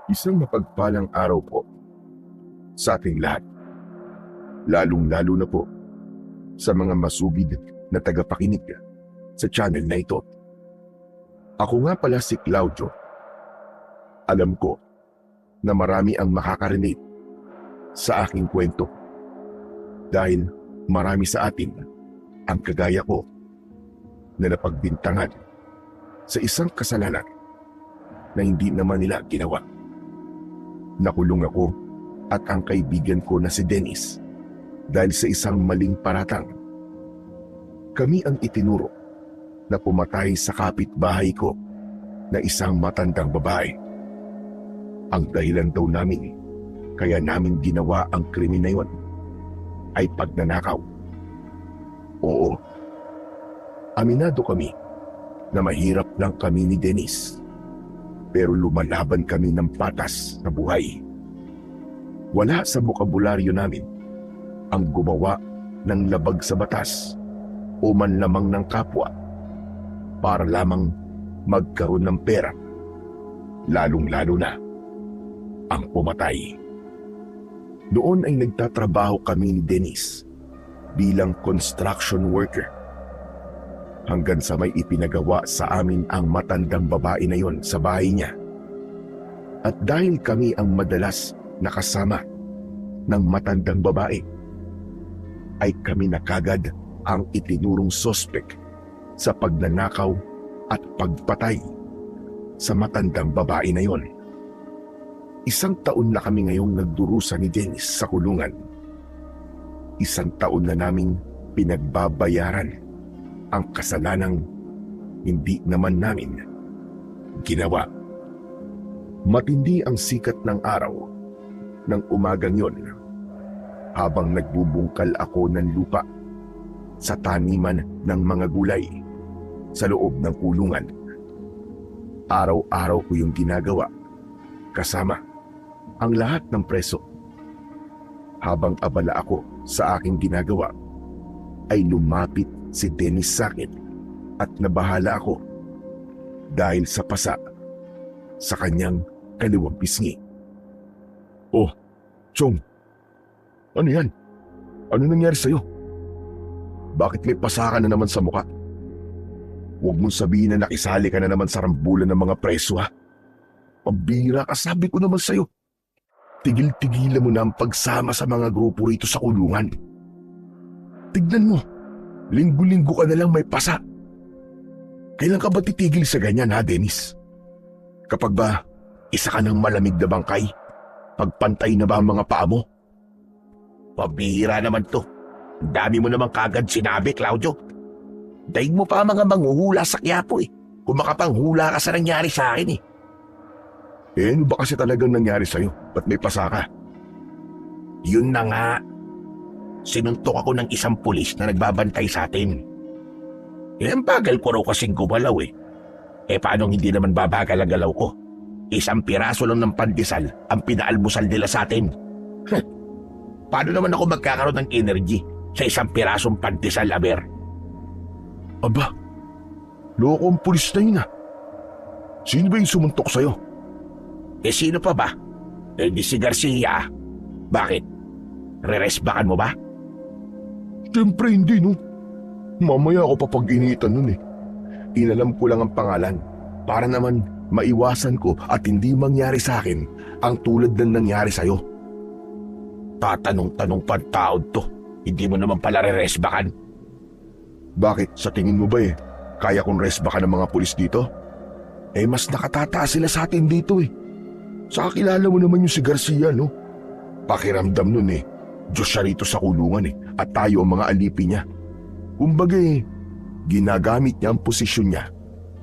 Isang mapagpalang araw po sa ating lahat, lalong-lalo na po sa mga masugid na tagapakinig sa channel na ito. Ako nga pala si Claudio. Alam ko na marami ang makaka-relate sa aking kwento dahil marami sa atin ang kagaya ko na napagbintangan sa isang kasalanan na hindi naman nila ginawa. Nakulong ako at ang kaibigan ko na si Dennis dahil sa isang maling paratang. Kami ang itinuro na pumatay sa kapitbahay ko na isang matandang babae. Ang dahilan daw namin kaya namin ginawa ang krimen na yon ay pagnanakaw. Oo, aminado kami na mahirap lang kami ni Dennis. Pero lumalaban kami ng patas na buhay. Wala sa bokabularyo namin ang gumawa ng labag sa batas o manlamang ng kapwa para lamang magkaroon ng pera, lalong-lalo na ang pumatay. Doon ay nagtatrabaho kami ni Dennis bilang construction worker hanggang sa may ipinagawa sa amin ang matandang babae na yon sa bahay niya. At dahil kami ang madalas nakasama ng matandang babae, ay kami na kagad ang itinurong sospek sa pagnanakaw at pagpatay sa matandang babae na yon. 1 taon na kami ngayong nagdurusa ni Dennis sa kulungan. 1 taon na naming pinagbabayaran ang kasalanang hindi naman namin ginawa. Matindi ang sikat ng araw ng umagang yon habang nagbubungkal ako ng lupa sa taniman ng mga gulay sa loob ng kulungan. Araw-araw ko yung ginagawa kasama ang lahat ng preso. Habang abala ako sa aking ginagawa, ay lumapit si Dennis sa akin at nabahala ako dahil sa pasa sa kanyang kaliwang pisngi. Oh, Chong, ano yan? Ano nangyari sa'yo? Bakit may pasa ka na naman sa mukha? Huwag mong sabihin na nakisali ka na naman sa rambulan ng mga preso, ha? Pambira ka, sabi ko naman sa'yo. Tigil-tigilan mo na ang pagsama sa mga grupo rito sa kulungan. Tignan mo, linggo-linggo ka na lang may pasa. Kailan ka ba titigil sa ganyan, ha, Dennis? Kapag ba isa ka ng malamig na bangkay, pagpantay na ba ang mga paa mo? Pabihira naman to. Ang dami mo naman kagad sinabi, Claudio. Daig mo pa ang mga manghuhula sa Quiapo eh. Kung makapanghula ka sa nangyari sa akin eh. Ano ba kasi talagang nangyari sa'yo? Ba't may pasa ka? Yun na nga. Sinuntok ako ng isang pulis na nagbabantay sa atin. Ang bagal ko raw kasing gumalaw eh. Paano hindi naman babagal ang galaw ko? 1 piraso lang ng pandesal ang pinaalmusal nila sa atin. Paano naman ako magkakaroon ng energy sa 1 pirasong pandesal, Aber? Aba, loko ang pulis na yun ah. Sino ba yung sumuntok sa'yo? Sino pa ba? Di si Garcia. Bakit? Re-resbakan mo ba? Siyempre hindi, no. Mamaya ako papag-initan nun eh. Inalam ko lang ang pangalan para naman maiwasan ko at hindi mangyari sa akin ang tulad ng nangyari sa'yo. Tatanong-tanong pa ang tao to. Hindi mo naman pala re-resbakan. Bakit? Sa tingin mo ba kaya kong resbakan ng mga pulis dito? Mas nakatataas sila sa atin dito eh. Saka kilala mo naman yung si Garcia, no? Pakiramdam nun Diyos siya rito sa kulungan at tayo ang mga alipi niya. Kumbaga ginagamit niya ang posisyon niya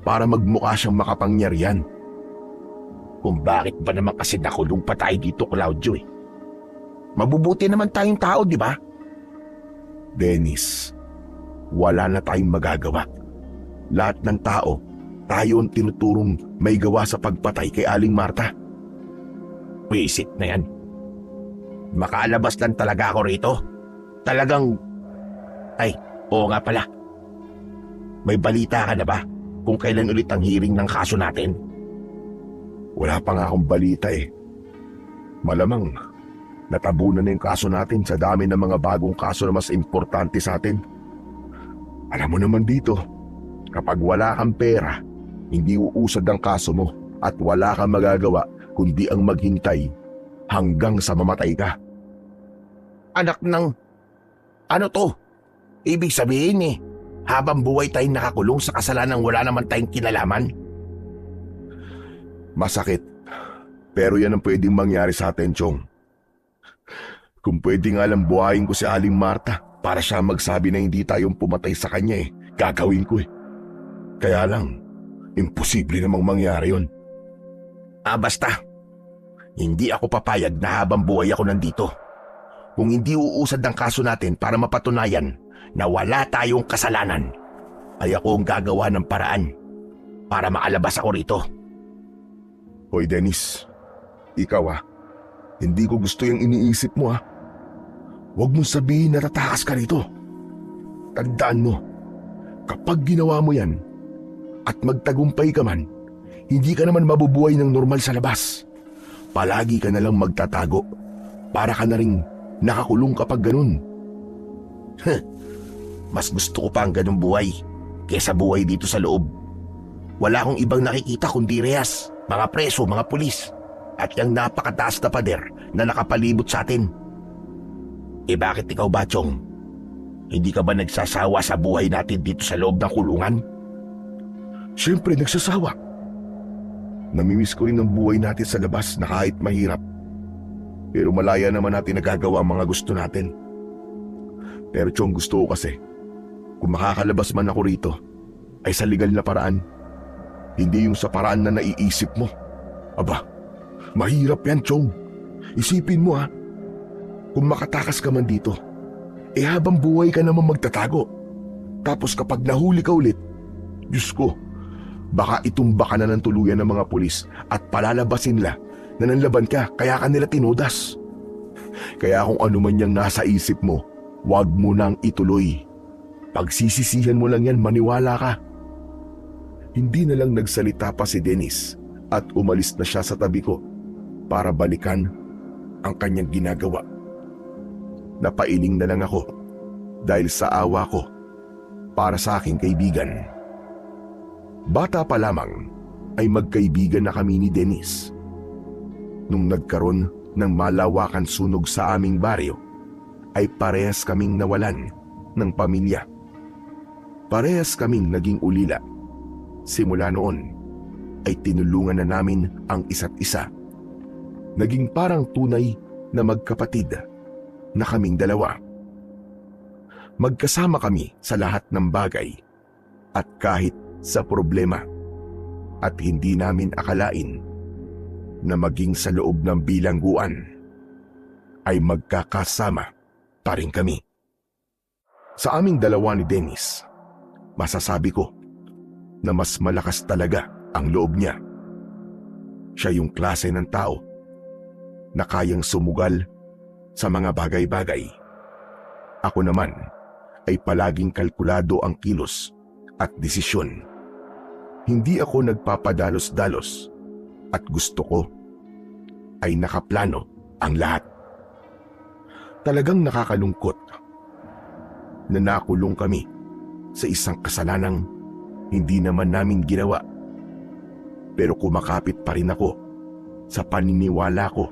para magmukha siyang makapangyarihan. Kung bakit ba naman kasi nakulong pa tayo dito, Claudio Mabubuti naman tayong tao, di ba? Dennis, wala na tayong magagawa. Lahat ng tao, tayo ang tinuturong may gawa sa pagpatay kay Aling Marta. Wisit na yan. Makalabas lang talaga ako rito. Talagang... Ay, oo nga pala. May balita ka na ba kung kailan ulit ang hearing ng kaso natin? Wala pa nga akong balita eh. Malamang natabunan na yung kaso natin sa dami ng mga bagong kaso na mas importante sa atin. Alam mo naman dito, kapag wala kang pera, hindi uusad ang kaso mo at wala kang magagawa kundi ang maghintay hanggang sa mamatay ka. Anak ng... Ano to? Ibig sabihin habang buhay tayong nakakulong sa kasalanang wala naman tayong kinalaman? Masakit, pero yan ang pwedeng mangyari sa atin, Chong. Kung pwede nga lang buhayin ko si Aling Marta para siya magsabi na hindi tayong pumatay sa kanya gagawin ko Kaya lang, imposible namang mangyari yon. Basta. Hindi ako papayag na habang buhay ako nandito. Kung hindi uusad ang kaso natin para mapatunayan na wala tayong kasalanan, ay ako ang gagawa ng paraan para maalabas ako rito. Hoy Dennis, ikaw hindi ko gusto yung iniisip mo Huwag mong sabihin na tatakas ka rito. Tandaan mo, kapag ginawa mo yan at magtagumpay ka man, hindi ka naman mabubuhay ng normal sa labas. Palagi ka na lang magtatago para ka na rin nakakulong kapag ganun. Mas gusto ko pa ang ganung buhay kesa buhay dito sa loob. Wala akong ibang nakikita kundi rehas, mga preso, mga pulis, at yung napakataas na pader na nakapalibot sa atin. Bakit ikaw ba, Chong? Hindi ka ba nagsasawa sa buhay natin dito sa loob ng kulungan? Siyempre nagsasawa. Namimiss ko rin ang buhay natin sa labas na kahit mahirap. Pero malaya naman natin nagagawa ang mga gusto natin. Pero Chong, gusto ko kasi, kung makakalabas man ako rito, ay sa legal na paraan. Hindi yung sa paraan na naiisip mo. Aba, mahirap yan, Chong. Isipin mo kung makatakas ka man dito, habang buhay ka naman magtatago. Tapos kapag nahuli ka ulit, Diyos ko, baka itumba ka na ng tuluyan ng mga pulis at palalabasin nila na nanlaban ka kaya ka nila tinudas. Kaya kung ano man yung nasa isip mo, huwag mo nang ituloy. Pagsisisihan mo lang yan, maniwala ka. Hindi na lang nagsalita pa si Dennis at umalis na siya sa tabi ko para balikan ang kanyang ginagawa. Napailing na lang ako dahil sa awa ko para sa aking kaibigan. Bata pa lamang ay magkaibigan na kami ni Dennis. Nung nagkaroon ng malawakan sunog sa aming baryo, ay parehas kaming nawalan ng pamilya. Parehas kaming naging ulila. Simula noon ay tinulungan na namin ang isa't isa. Naging parang tunay na magkapatid na kaming dalawa. Magkasama kami sa lahat ng bagay at kahit sa problema, at hindi namin akalain na maging sa loob ng bilangguan ay magkakasama pa rin kami. Sa aming dalawa ni Dennis, masasabi ko na mas malakas talaga ang loob niya. Siya yung klase ng tao na kayang sumugal sa mga bagay-bagay. Ako naman ay palaging kalkulado ang kilos at desisyon. Hindi ako nagpapadalos-dalos at gusto ko ay nakaplano ang lahat. Talagang nakakalungkot na nakulong kami sa isang kasalanang hindi naman namin ginawa. Pero kumakapit pa rin ako sa paniniwala ko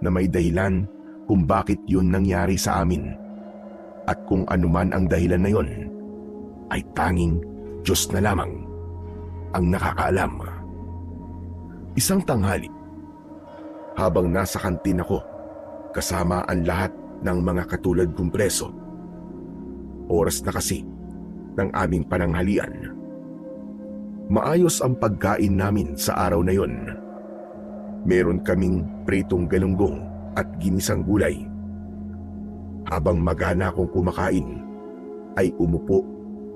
na may dahilan kung bakit yun nangyari sa amin. At kung anuman ang dahilan na yun, ay tanging Diyos na lamang ang nakakaalam. Isang tanghali, habang nasa kantin ako kasama ang lahat ng mga katulad kong preso, oras na kasi ng aming pananghalian. Maayos ang pagkain namin sa araw na yon. Meron kaming pritong galunggong at ginisang gulay. Habang magana akong kumakain, ay umupo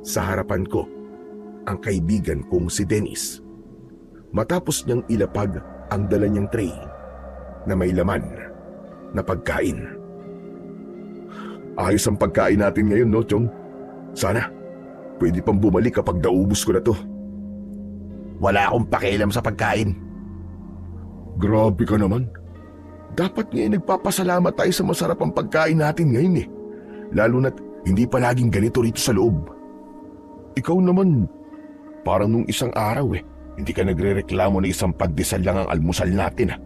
sa harapan ko ang kaibigan kong si Dennis. Matapos niyang ilapag ang dala niyang tray na may laman na pagkain. Ayos ang pagkain natin ngayon, no, Chong? Sana, pwede pang bumalik kapag naubos ko na to. Wala akong pakialam sa pagkain. Grabe ka naman. Dapat nga nagpapasalamat tayo sa masarapang pagkain natin ngayon eh. Lalo na't hindi palaging ganito rito sa loob. Ikaw naman, parang nung isang araw eh. Hindi ka nagre-reklamo na isang pandesal lang ang almusal natin ah.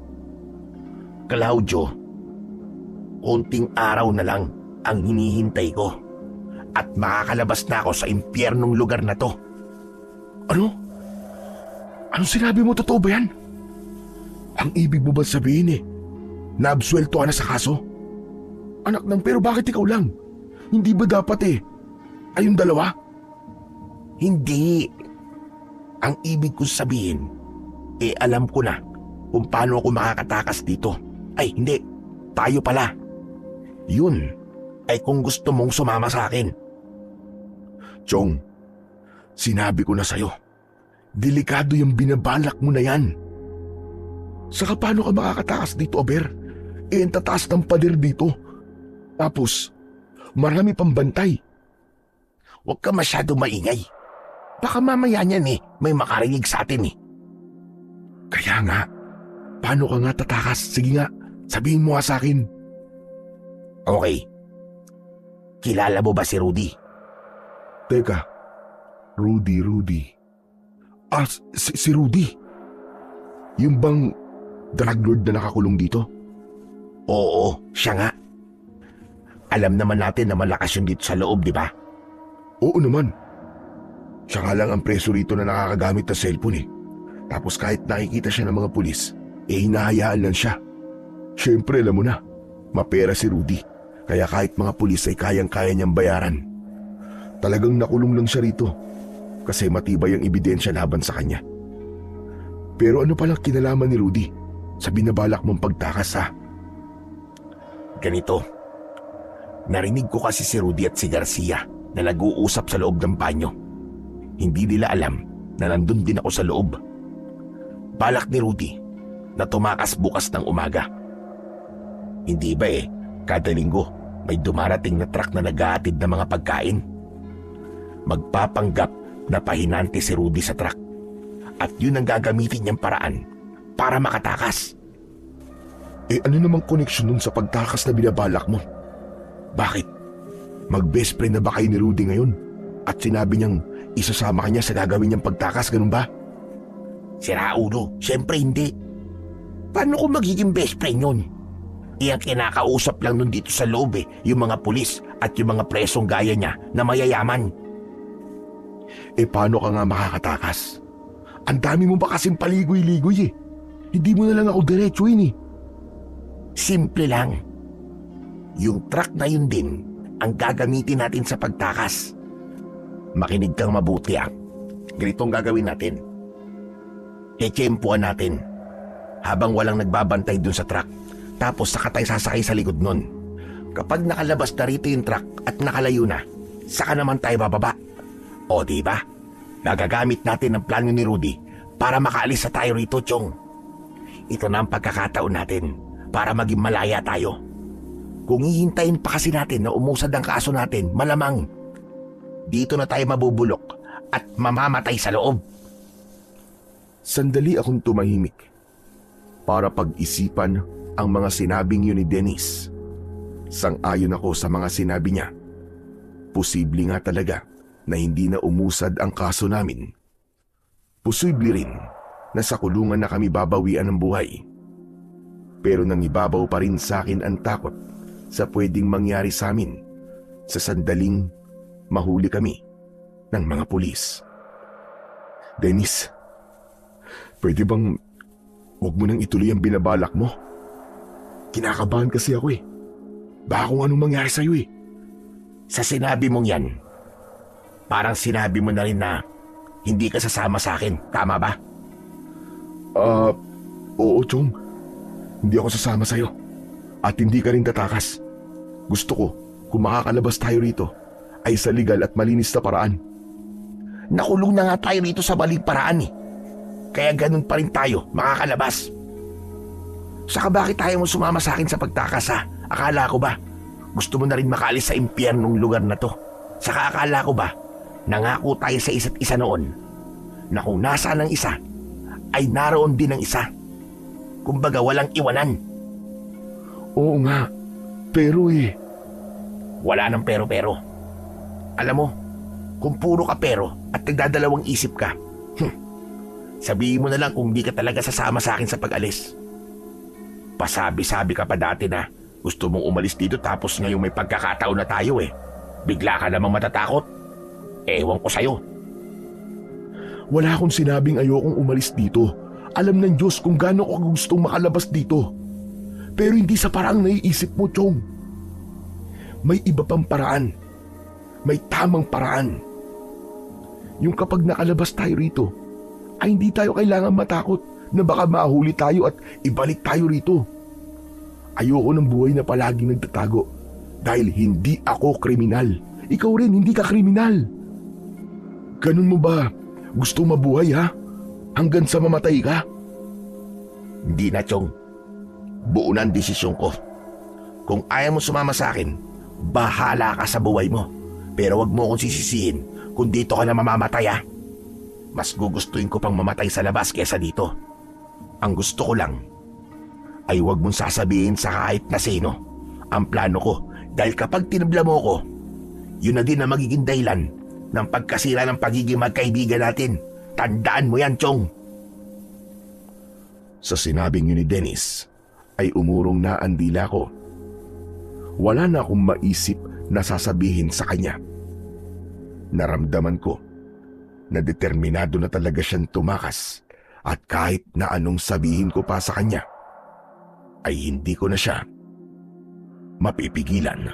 Claudio, konting araw na lang ang hinihintay ko at makakalabas na ako sa impyernong lugar na to. Ano? Anong sinabi mo? Totoo ba yan? Ang ibig mo ba sabihin eh, naabsuelto ka na sa kaso? Anak ng pero bakit ikaw lang? Hindi ba dapat eh, ayong dalawa? Hindi. Ang ibig ko sabihin, alam ko na kung paano ako makakatakas dito. Ay, hindi. Tayo pala. Yun ay kung gusto mong sumama sa akin. Chong, sinabi ko na sa'yo, delikado yung binabalak mo na yan. Saka paano ka makakatakas dito, Aber? Ang tataas ng pader dito. Tapos, marami pang bantay. Huwag ka masyado maingay. Baka mamaya niyan may makarinig sa atin Kaya nga, paano ka nga tatakas? Sige nga, sabihin mo nga sa akin. Okay. Kilala mo ba si Rudy? Teka, Rudy. Si Rudy? Yung bang drug lord na nakakulong dito? Oo, siya nga. Alam naman natin na malakas yun dito sa loob, di ba? Oo naman. Siya nga lang ang preso rito na nakakagamit ng cellphone eh. Tapos kahit nakikita siya ng mga pulis, hinahayaan lang siya. Siyempre alam mo na, mapera si Rudy. Kaya kahit mga pulis ay kayang-kaya niyang bayaran. Talagang nakulong lang siya rito kasi matibay ang ebidensya laban sa kanya. Pero ano palang kinalaman ni Rudy sa binabalak mong pagtakas ha? Ganito. Narinig ko kasi si Rudy at si Garcia na nag-uusap sa loob ng banyo. Hindi nila alam na nandun din ako sa loob. Balak ni Rudy na tumakas bukas ng umaga. Hindi ba kada linggo may dumarating na truck na nag-aatid ng mga pagkain. Magpapanggap na pahinante si Rudy sa truck at yun ang gagamitin niyang paraan para makatakas. Ano namang koneksyon nun sa pagtakas na binabalak mo? Bakit? Mag-best friend na ba kayo ni Rudy ngayon? At sinabi niyang isasama ka niya sa gagawin niyang pagtakas, ganun ba? Sira ulo, syempre hindi. Paano ko magiging best friend yun? Ang kinakausap lang nun dito sa loob yung mga pulis at yung mga presong gaya niya na mayayaman. Paano ka nga makakatakas? Ang dami mo ba kasing paligoy-ligoy Hindi mo na lang ako diretsuin Simple lang. Yung truck na yun din ang gagamitin natin sa pagtakas. Makinig kang mabuti Ganito ang gagawin natin. Hekempuan natin habang walang nagbabantay dun sa truck. Tapos saka tayo sasakay sa likod nun. Kapag nakalabas na rito yung truck at nakalayo na, saka naman tayo bababa. O diba? Nagagamit natin ang plano ni Rudy para makaalis na tayo rito, Chong. Ito na ang pagkakataon natin para maging malaya tayo. Kung hihintayin pa kasi natin na umusad ang kaso natin, malamang dito na tayo mabubulok at mamamatay sa loob. Sandali akong tumahimik para pag-isipan ang mga sinabing yun ni Dennis. Sang-ayon ako sa mga sinabi niya. Posible nga talaga na hindi na umusad ang kaso namin. Posible rin na sa kulungan na kami babawian ng buhay. Pero nangibabaw pa rin sa akin ang takot sa pwedeng mangyari sa amin sa sandaling mahuli kami ng mga pulis. Dennis, pwede bang huwag mo nang ituloy ang binabalak mo? Kinakabahan kasi ako Baka kung anong mangyari sa'yo Sa sinabi mong yan, parang sinabi mo na rin na hindi ka sasama sa akin, tama ba? Oo, Chong. Hindi ako sasama sa'yo. At hindi ka rin tatakas. Gusto ko, kung makakalabas tayo rito, ay sa legal at malinis na paraan. Nakulong na nga tayo rito sa maling paraan Kaya ganun pa rin tayo makakalabas. Saka bakit tayo mo sumama sa akin sa pagtakas Akala ko ba gusto mo na rin makaalis sa impyernong lugar na to? Saka akala ko ba nangako tayo sa isa't isa noon na kung nasaan ang isa ay naroon din ang isa? Kumbaga walang iwanan. Oo nga, pero Wala nang pero-pero. Alam mo, kung puro ka pero at nagdadalawang isip ka, sabihin mo na lang kung di ka talaga sasama sa akin sa pag-alis. Pasabi-sabi ka pa dati na gusto mong umalis dito tapos ngayong may pagkakataon na tayo bigla ka namang matatakot. Ewan ko sa'yo. wala akong sinabing ayokong umalis dito. Alam ng Diyos kung gaano ko gustong makalabas dito. Pero hindi sa paraang naiisip mo, Chong. May iba pang paraan. May tamang paraan. Yung kapag nakalabas tayo rito, ay hindi tayo kailangan matakot na baka mahuli tayo at ibalik tayo rito. Ayoko ng buhay na palaging nagtatago dahil hindi ako kriminal. Ikaw rin, hindi ka kriminal. Ganun mo ba gusto mabuhay, ha? Hanggang sa mamatay ka? Hindi na, Chong. Buo na ang desisyon ko. Kung ayaw mo sumama sa akin, bahala ka sa buhay mo. Pero wag mo akong sisisihin kung dito ka na mamamatay, ha? Mas gugustuhin ko pang mamatay sa labas kesa dito. Ang gusto ko lang ay wag mong sasabihin sa kahit na sino ang plano ko, dahil kapag tinabla mo ko, yun na din na magiging dahilan ng pagkasira ng pagiging magkaibigan natin. Tandaan mo yan, Chong. Sa sinabing yun ni Dennis, ay umurong na ang dila ko. Wala na akong maisip na sasabihin sa kanya. Naramdaman ko na determinado na talaga siyang tumakas at kahit na anong sabihin ko pa sa kanya, ay hindi ko na siya mapipigilan.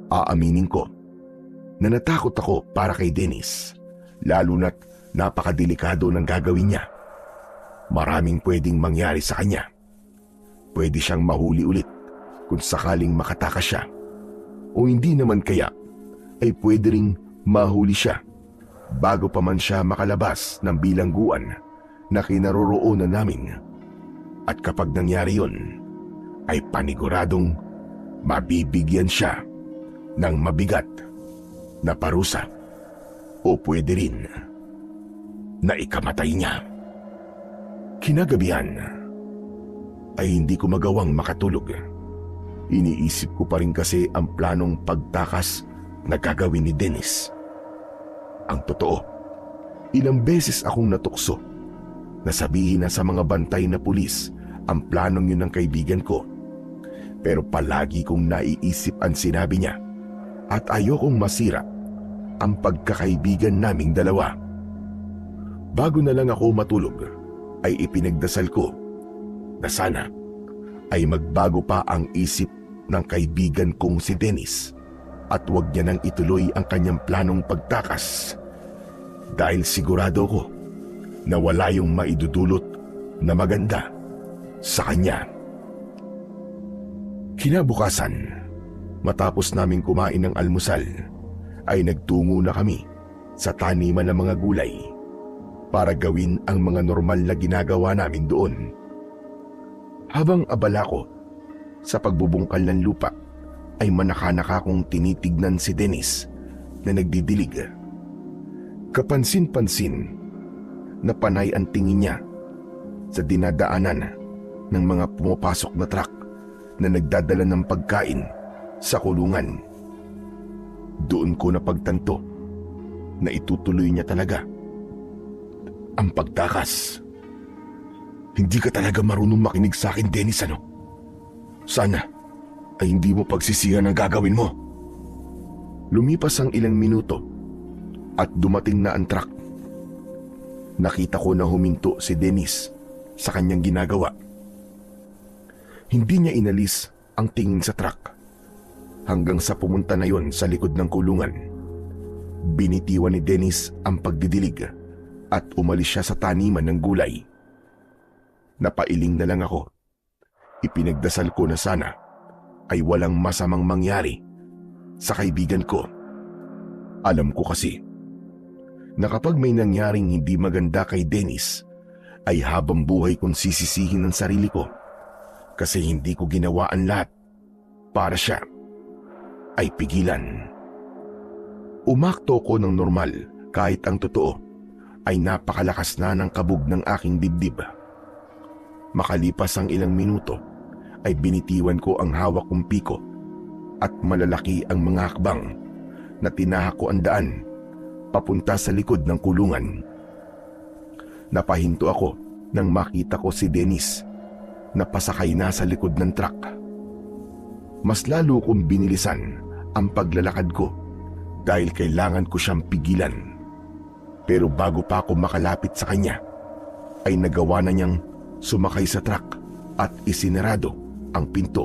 Aaminin ko na natakot ako para kay Dennis, lalo na't napakadelikado ng gagawin niya. Maraming pwedeng mangyari sa kanya. Pwede siyang mahuli ulit kung sakaling makatakas siya. O hindi naman kaya ay pwede ring mahuli siya bago pa man siya makalabas ng bilangguan na kinaroroonan namin. At kapag nangyari yun, ay paniguradong mabibigyan siya ng mabigat na parusa o pwede rin na ikamatay niya. Kinagabihan ay hindi ko magawang makatulog. Iniisip ko pa rin kasi ang planong pagtakas na gagawin ni Dennis. Ang totoo, ilang beses akong natukso na sabihin na sa mga bantay na pulis ang planong yun ng kaibigan ko. Pero palagi kong naiisip ang sinabi niya at ayokong masira ang pagkakaibigan naming dalawa. Bago na lang ako matulog, ay ipinagdasal ko na sana ay magbago pa ang isip ng kaibigan kong si Dennis at huwag niya nang ituloy ang kanyang planong pagtakas dahil sigurado ko na wala yung maidudulot na maganda sa kanya. Kinabukasan, matapos naming kumain ng almusal, ay nagtungo na kami sa taniman ng mga gulay para gawin ang mga normal na ginagawa namin doon. Habang abala ko sa pagbubungkal ng lupa, ay manaka-naka kong tinitignan si Dennis na nagdidilig. Kapansin-pansin na panay ang tingin niya sa dinadaanan ng mga pumapasok na truck na nagdadala ng pagkain sa kulungan. Doon ko napagtanto na itutuloy niya talaga ang pagtakas. Hindi ka talaga marunong makinig sa akin, Dennis, ano? Sana ay hindi mo pagsisihan ang gagawin mo. Lumipas ang ilang minuto at dumating na ang truck. Nakita ko na huminto si Dennis sa kanyang ginagawa. Hindi niya inalis ang tingin sa truck hanggang sa pumunta na yon sa likod ng kulungan. Binitiwan ni Dennis ang pagdidilig at umalis siya sa taniman ng gulay. Napailing na lang ako. Ipinagdasal ko na sana ay walang masamang mangyari sa kaibigan ko. Alam ko kasi na kapag may nangyaring hindi maganda kay Dennis, ay habang buhay kong sisisihin ang sarili ko kasi hindi ko ginawa ang lahat para siya ay pigilan. Umakto ko ng normal kahit ang totoo ay napakalakas na ng kabog ng aking dibdib. Makalipas ang ilang minuto ay binitiwan ko ang hawak kong piko at malalaki ang mga hakbang na tinahak ko ang daan papunta sa likod ng kulungan. Napahinto ako nang makita ko si Dennis na pasakay na sa likod ng truck. Mas lalo kong binilisan ang paglalakad ko dahil kailangan ko siyang pigilan. Pero bago pa ako makalapit sa kanya, ay nagawa na niyang sumakay sa truck at isinarado ang pinto.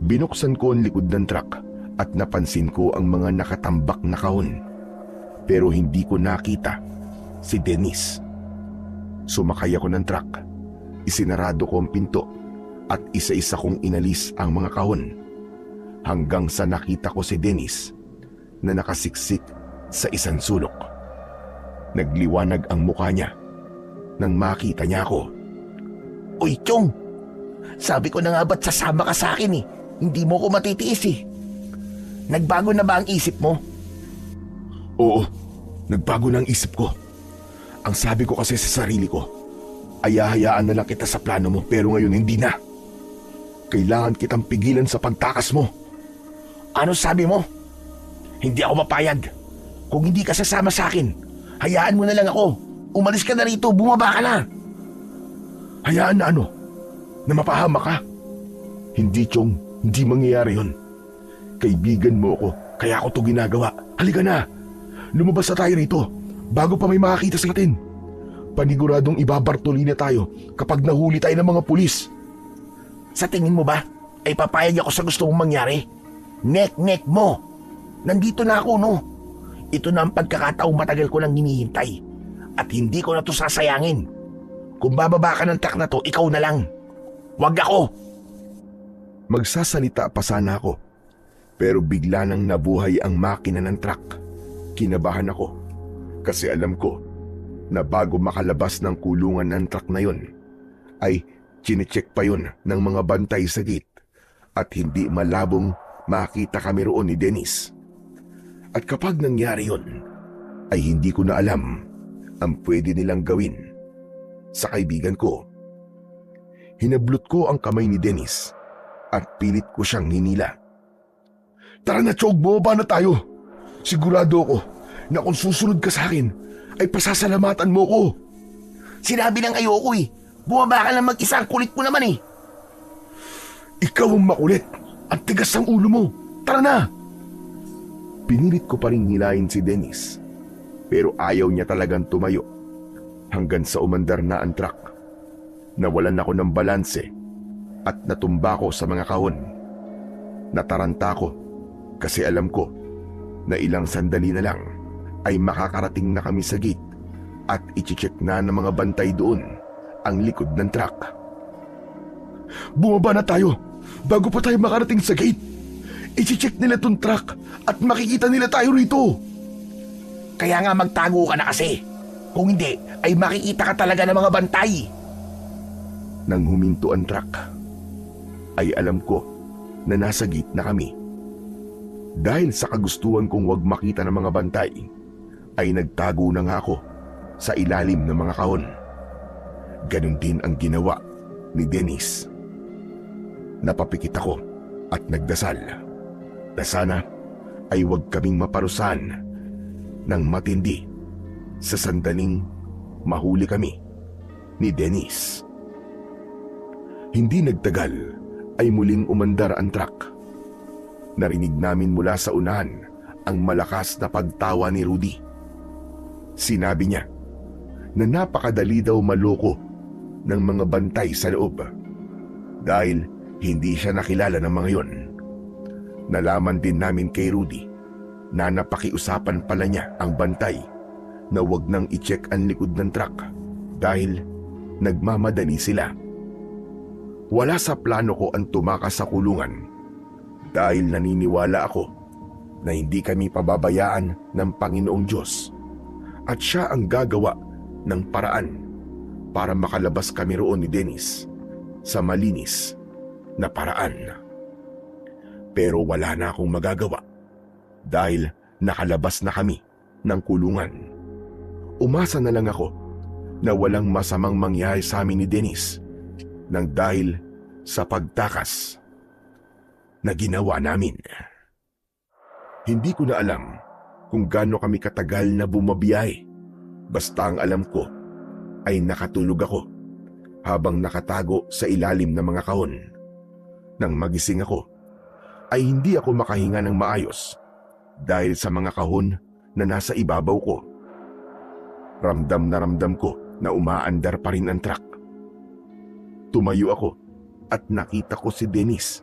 Binuksan ko ang likod ng truck at napansin ko ang mga nakatambak na kahon. Pero hindi ko nakita si Dennis. Sumakay ako ng truck, isinarado ko ang pinto at isa-isa kong inalis ang mga kahon hanggang sa nakita ko si Dennis na nakasiksik sa isang sulok. Nagliwanag ang mukha niya nang makita niya ako. Uy, Chong! Sabi ko na nga ba't sasama ka sa akin eh? Hindi mo ko matitiis eh. Nagbago na ba ang isip mo? Oo, nagbago na ang isip ko. Ang sabi ko kasi sa sarili ko, ay hahayaan na lang kita sa plano mo, pero ngayon hindi na. Kailangan kitang pigilan sa pagtakas mo. Ano sabi mo? Hindi ako mapayag. Kung hindi ka sasama sa akin, hayaan mo na lang ako. Umalis ka na rito, bumaba ka na. Hayaan na ano? Na mapahama ka? Hindi, Chong. Hindi mangyayari yun. Kaibigan mo ako, kaya ako to ginagawa. Halika na. Lumabas na tayo rito bago pa may makakita sa atin. Paniguradong ibabartoli na tayo kapag nahuli tayo ng mga pulis. Sa tingin mo ba, ay papayag ako sa gusto mong mangyari? Nek mo. Nandito na ako, no? Ito na ang pagkakataong matagal ko nang hinihintay. At hindi ko na to sasayangin. Kung bababa ka ng truck na to, ikaw na lang. Wag ako. Magsasalita pa sana ako, pero bigla nang nabuhay ang makina ng truck. Kinabahan ako kasi alam ko na bago makalabas ng kulungan ng truck na yon, ay chinecheck pa yon ng mga bantay sa gate at hindi malabong makita kami roon ni Dennis. At kapag nangyari yon, ay hindi ko na alam ang pwede nilang gawin sa kaibigan ko. Hinablot ko ang kamay ni Dennis at pilit ko siyang hinila. Tara na, Chog, bumaba na tayo. Sigurado ako na kung susunod ka sa akin, ay pasasalamatan mo ko. Sinabi ng ayoko eh. Bumaba ka lang mag-isa, ang kulit mo naman eh. Ikaw ang makulit. Ang tigas ng ulo mo. Tara na! Pinilit ko pa rin hilahin si Dennis, pero ayaw niya talagang tumayo hanggang sa umandar na ang truck. Nawalan ako ng balanse at natumba ko sa mga kahon. Nataranta ko kasi alam ko na ilang sandali na lang ay makakarating na kami sa gate at iche-check na ng mga bantay doon ang likod ng truck. Bumaba na tayo bago pa tayo makarating sa gate. Iche-check nila tong truck at makikita nila tayo rito. Kaya nga magtago ka na kasi. Kung hindi, ay makikita ka talaga ng mga bantay. Nang huminto ang truck, ay alam ko na nasa gate na kami. Dahil sa kagustuhan kong wag makita ng mga bantay, ay nagtago na nga ako sa ilalim ng mga kahon. Ganon din ang ginawa ni Dennis. Napapikit ako at nagdasal na sana ay wag kaming maparusahan ng matindi sa sandaling mahuli kami ni Dennis. Hindi nagtagal ay muling umandar ang truck. Narinig namin mula sa unahan ang malakas na pagtawa ni Rudy. Sinabi niya na napakadali daw maloko ng mga bantay sa loob dahil hindi siya nakilala ng mga yon. Nalaman din namin kay Rudy na napakiusapan pala niya ang bantay na wag nang i-check ang likod ng truck dahil nagmamadali sila. Wala sa plano ko ang tumakas sa kulungan dahil naniniwala ako na hindi kami pababayaan ng Panginoong Diyos at siya ang gagawa ng paraan para makalabas kami roon ni Dennis sa malinis na paraan. Pero wala na akong magagawa dahil nakalabas na kami ng kulungan. Umasa na lang ako na walang masamang mangyari sa amin ni Dennis ng dahil sa pagtakas na ginawa namin. Hindi ko na alam kung gaano kami katagal na bumabiyahe. Basta ang alam ko ay nakatulog ako habang nakatago sa ilalim ng mga kahon. Nang magising ako, ay hindi ako makahinga ng maayos dahil sa mga kahon na nasa ibabaw ko. Ramdam na ramdam ko na umaandar pa rin ang truck. Tumayo ako at nakita ko si Dennis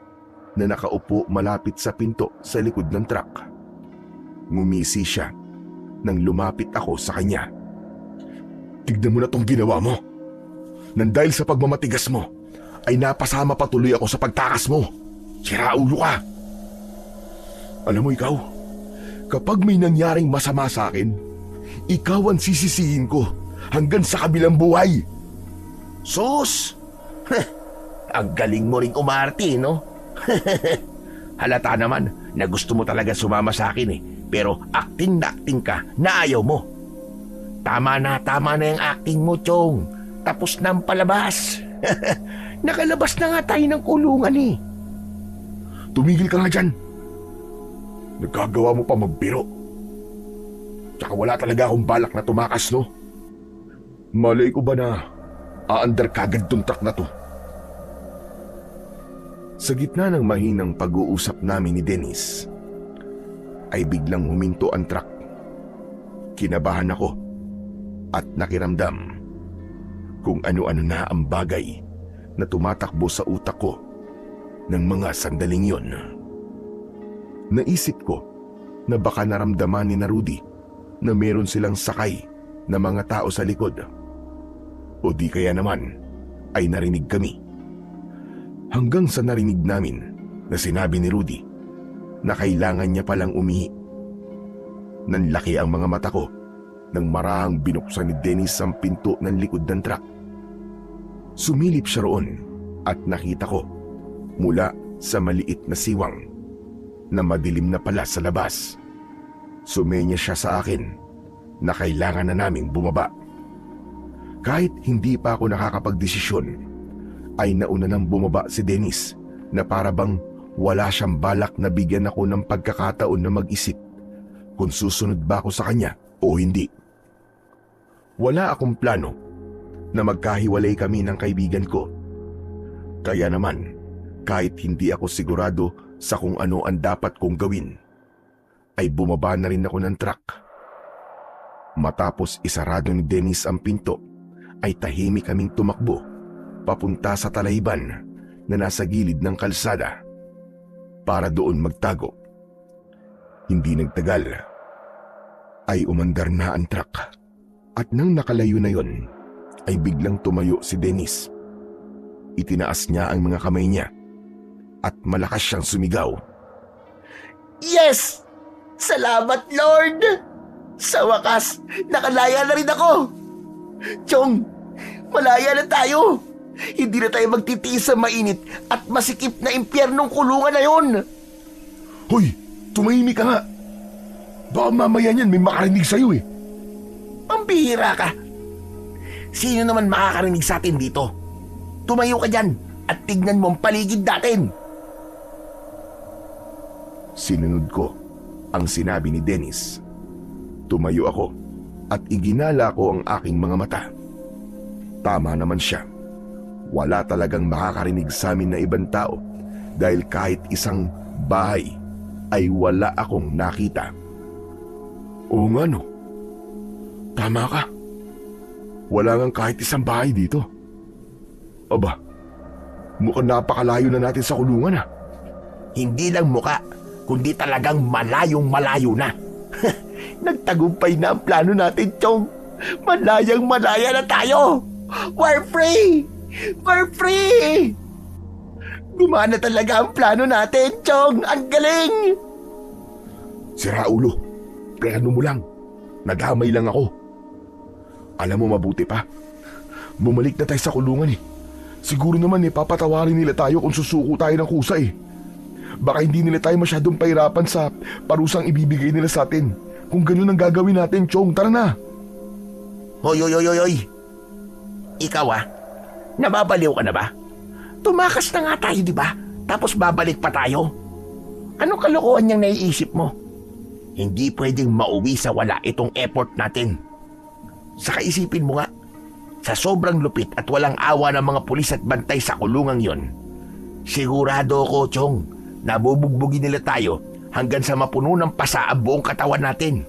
na nakaupo malapit sa pinto sa likod ng truck. Ngumisi siya nang lumapit ako sa kanya. Tignan mo na tong ginawa mo. Nang dahil sa pagmamatigas mo, ay napasama patuloy ako sa pagtakas mo. Siraulo ka. Alam mo ikaw, kapag may nangyaring masama sa akin, ikaw ang sisisihin ko hanggang sa kabilang buhay. Sus! Ang galing mo ring umarte, no? Halata naman na gusto mo talaga sumama sa akin pero acting ka na ayaw mo. Tama na yung acting mo, Chong. Tapos na ang palabas. Nakalabas na nga tayo ng kulungan Tumigil ka nga dyan. Nagkagawa mo pa magbiro. Tsaka wala talaga akong balak na tumakas, no? Malay ko ba na aandar kagad tong truck na to? Sa gitna ng mahinang pag-uusap namin ni Dennis, ay biglang huminto ang truck. Kinabahan ako at nakiramdam kung ano-ano na ang bagay na tumatakbo sa utak ko ng mga sandaling yon. Naisip ko na baka naramdaman ni Rudy na meron silang sakay na mga tao sa likod. O di kaya naman ay narinig kami. Hanggang sa narinig namin na sinabi ni Rudy na kailangan niya palang umihi. Nanlaki ang mga mata ko nang marahang binuksan ni Dennis ang pinto ng likod ng truck. Sumilip siya roon at nakita ko mula sa maliit na siwang na madilim na pala sa labas. Sumenya siya sa akin na kailangan na naming bumaba. Kahit hindi pa ako nakakapagdesisyon, ay nauna nang bumaba si Dennis na para bang wala siyang balak na bigyan ako ng pagkakataon na mag-isip kung susunod ba ako sa kanya o hindi. Wala akong plano na magkahiwalay kami ng kaibigan ko. Kaya naman, kahit hindi ako sigurado sa kung ano ang dapat kong gawin, ay bumaba na rin ako ng truck. Matapos isarado ni Dennis ang pinto, ay tahimik kaming tumakbo papunta sa talayban na nasa gilid ng kalsada para doon magtago. Hindi nagtagal ay umandar na ang truck at nang nakalayo na yon ay biglang tumayo si Dennis. Itinaas niya ang mga kamay niya at malakas siyang sumigaw. Yes! Salamat, Lord! Sa wakas, nakalaya na rin ako! Chong, malaya na tayo! Hindi na tayo magtitiis sa mainit at masikip na impyernong kulungan na yon! Hoy! Tumahimik ka nga! Baka mamaya niyan may makarinig sa'yo eh! Ang bihira ka! Sino naman makakarinig sa atin dito? Tumayo ka dyan at tignan mo ang paligid natin! Sinunod ko ang sinabi ni Dennis. Tumayo ako at iginala ko ang aking mga mata. Tama naman siya. Wala talagang makakarinig sa amin na ibang tao dahil kahit isang bahay ay wala akong nakita. Oo nga no. Tama ka. Wala ngang kahit isang bahay dito. Aba, mukhang napakalayo na natin sa kulungan ah. Hindi lang muka, kundi talagang malayong malayo na. Nagtagumpay na ang plano natin, Chong. Malayang malaya na tayo. We're free! We're free! Gumana talaga ang plano natin, Chong. Ang galing! Sira ulo. Plano mo lang. Nadamay lang ako. Alam mo mabuti pa. Bumalik na tayo sa kulungan eh. Siguro naman papatawarin nila tayo kung susuko tayo ng kusa eh. Baka hindi nila tayo masyadong pahirapan sa parusang ibibigay nila sa atin. Kung ganun ang gagawin natin, Chong, tara na. Hoy. Ikaw nababaliw ka na ba? Tumakas na nga tayo, di ba? Tapos babalik pa tayo. Anong kalokohan niyang naiisip mo? Hindi pwedeng mauwi sa wala itong effort natin. Saka isipin mo nga, sa sobrang lupit at walang awa ng mga pulis at bantay sa kulungang yon, sigurado ko, Chong, nabubugbugin nila tayo hanggang sa mapuno ng pasa ang buong katawan natin.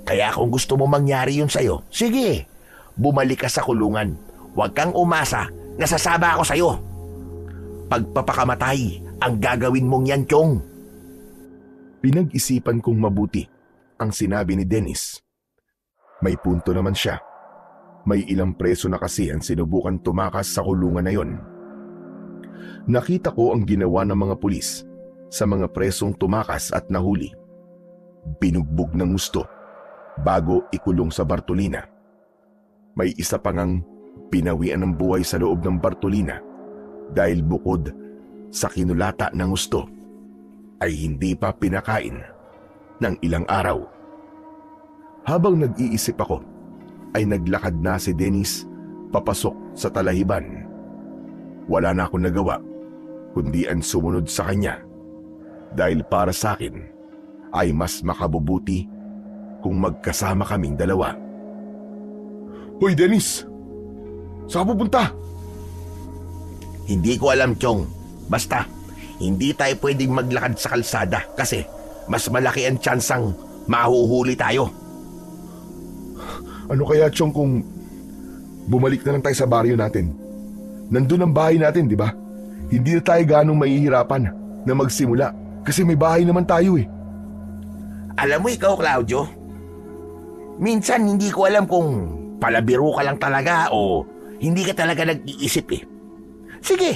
Kaya kung gusto mo mangyari yun sa'yo, sige, bumalik ka sa kulungan. Huwag kang umasa, nasasaba ako sa'yo. Pagpapakamatay ang gagawin mong yan, Chong. Pinag-isipan kong mabuti ang sinabi ni Dennis. May punto naman siya. May ilang preso na kasi ang sinubukan tumakas sa kulungan na yon. Nakita ko ang ginawa ng mga pulis sa mga presong tumakas at nahuli. Binugbog ng gusto bago ikulong sa Bartolina. May isa pa ngang pinawian ng buhay sa loob ng Bartolina dahil bukod sa kinulata ng gusto ay hindi pa pinakain ng ilang araw. Habang nag-iisip ako, ay naglakad na si Dennis papasok sa talahiban. Wala na akong nagawa kundi ang sumunod sa kanya dahil para sa akin ay mas makabubuti kung magkasama kaming dalawa. Hoy Dennis! Saan ka pupunta? Hindi ko alam, Chong. Basta, hindi tayo pwedeng maglakad sa kalsada kasi mas malaki ang tsansang mahuhuli tayo. Ano kaya, Chong, kung bumalik na lang tayo sa baryo natin? Nandun ang bahay natin, di ba? Hindi na tayo ganong mahihirapan na magsimula kasi may bahay naman tayo eh. Alam mo ikaw, Claudio, minsan hindi ko alam kung palabiro ka lang talaga o hindi ka talaga nag-iisip eh. Sige,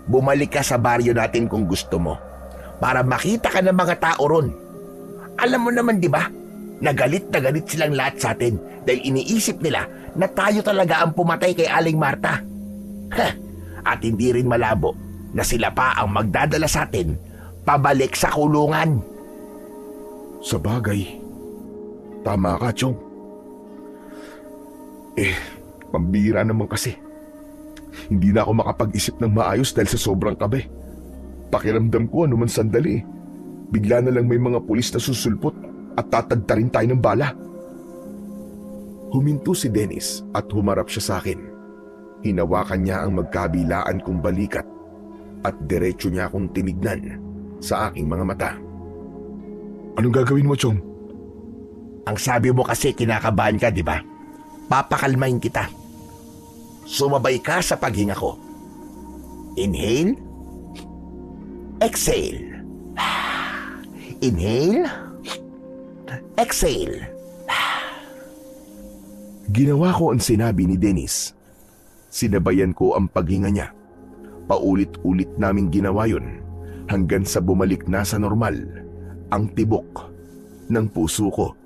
bumalik ka sa baryo natin kung gusto mo para makita ka ng mga tao ron. Alam mo naman, di ba? Na galit silang lahat sa atin dahil iniisip nila na tayo talaga ang pumatay kay Aling Marta. At hindi rin malabo na sila pa ang magdadala sa atin pabalik sa kulungan. Sa bagay, tama ka, Chong. Pambira naman kasi. Hindi na ako makapag-isip ng maayos dahil sa sobrang kabe. Pakiramdam ko anuman sandali. Bigla na lang may mga pulis na susulpot at tatadta rin tayo ng bala. Huminto si Dennis at humarap siya sa akin. Hinawakan niya ang magkabilaan kong balikat at diretso niya akong tinignan sa aking mga mata. Anong gagawin mo, Chong? Ang sabi mo kasi kinakabahan ka, di ba? Papakalmain kita. Sumabay ka sa paghinga ko. Inhale. Exhale. Inhale. Exhale. Ginawa ko ang sinabi ni Dennis. Sinabayan ko ang paghinga niya. Paulit-ulit naming ginawa yun hanggang sa bumalik na sa normal ang tibok ng puso ko.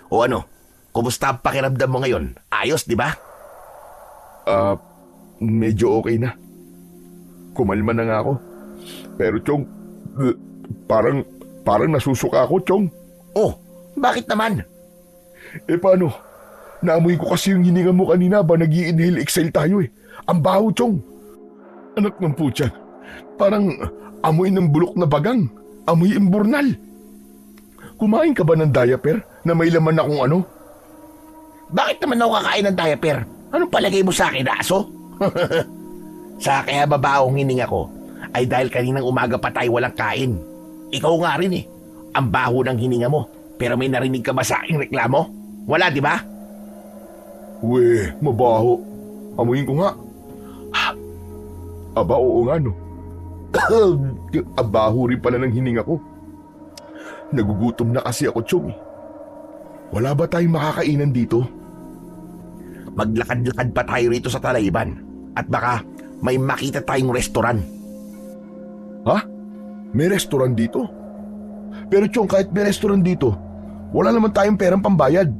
O ano? Kumusta ang pakiramdam mo ngayon? Ayos, di ba? Medyo okay na. Kumalma na nga ako. Pero Chong, parang nasusuka ako, Chong. Oh, bakit naman? Paano? Naamoy ko kasi yung hininga mo kanina ba nag-i-inhale exhale tayo eh. Ang baho, Chong. Anak ng putya. Parang amoy ng bulok na bagang. Amoy imburnal. Kumain ka ba ng diaper na may laman akong ano? Bakit naman ako kakain ng diaper? Anong palagay mo sa akin, aso? Sa kaya babaong hininga ko ay dahil kaninang umaga pa tayo walang kain. Ikaw nga rin eh. Ang baho ng hininga mo. Pero may narinig ka ba sa aking reklamo? Wala, di ba? Weh, mabaho. Amuyin ko nga. Aba, oo nga no. Abaho rin pala ng hininga ko. Nagugutom na kasi ako, Chong. Wala ba tayong makakainan dito? Maglakad-lakad pa tayo rito sa Talayban. At baka may makita tayong restoran. Ha? May restoran dito? Pero Chong, kahit may restoran dito, wala naman tayong perang pambayad.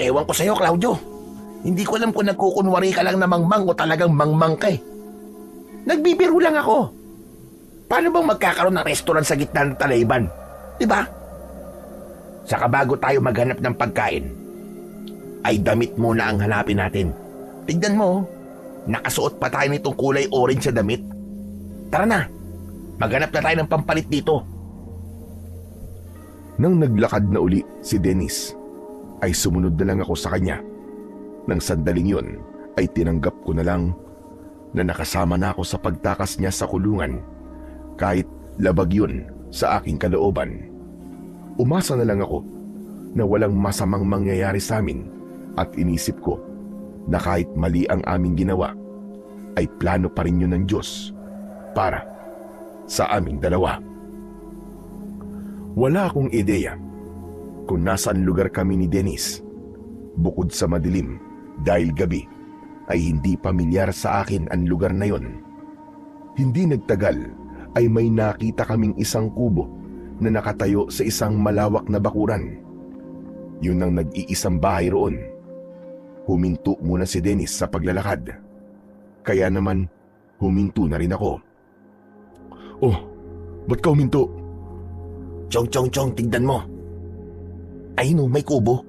Ewan ko sa'yo, Claudio. Hindi ko alam kung nagkukunwari ka lang na mangmang o talagang mangmang ka eh. Nagbibiro lang ako. Paano bang magkakaroon ng restoran sa gitna ng Talayban? Diba? Saka bago tayo maghanap ng pagkain, ay damit muna ang hanapin natin. Tignan mo, Nakasuot pa tayo nitong kulay orange sa damit. Tara na, maghanap na tayo ng pampalit dito. Nang naglakad na uli si Dennis, ay sumunod na lang ako sa kanya. Nang sandaling yon ay tinanggap ko na lang na nakasama na ako sa pagtakas niya sa kulungan kahit labag yun sa aking kalooban. Umasa na lang ako na walang masamang mangyayari sa amin at inisip ko na kahit mali ang aming ginawa ay plano pa rin yun ng Diyos para sa aming dalawa. Wala akong ideya kung nasaan lugar kami ni Dennis. Bukod sa madilim dahil gabi ay hindi pamilyar sa akin ang lugar na yon. Hindi nagtagal ay may nakita kaming isang kubo na nakatayo sa isang malawak na bakuran. Yun ang nag-iisang bahay roon. Huminto muna si Dennis sa paglalakad. Kaya naman huminto na rin ako. Oh, ba't ka huminto? Chong, tignan mo. Ayun may kubo.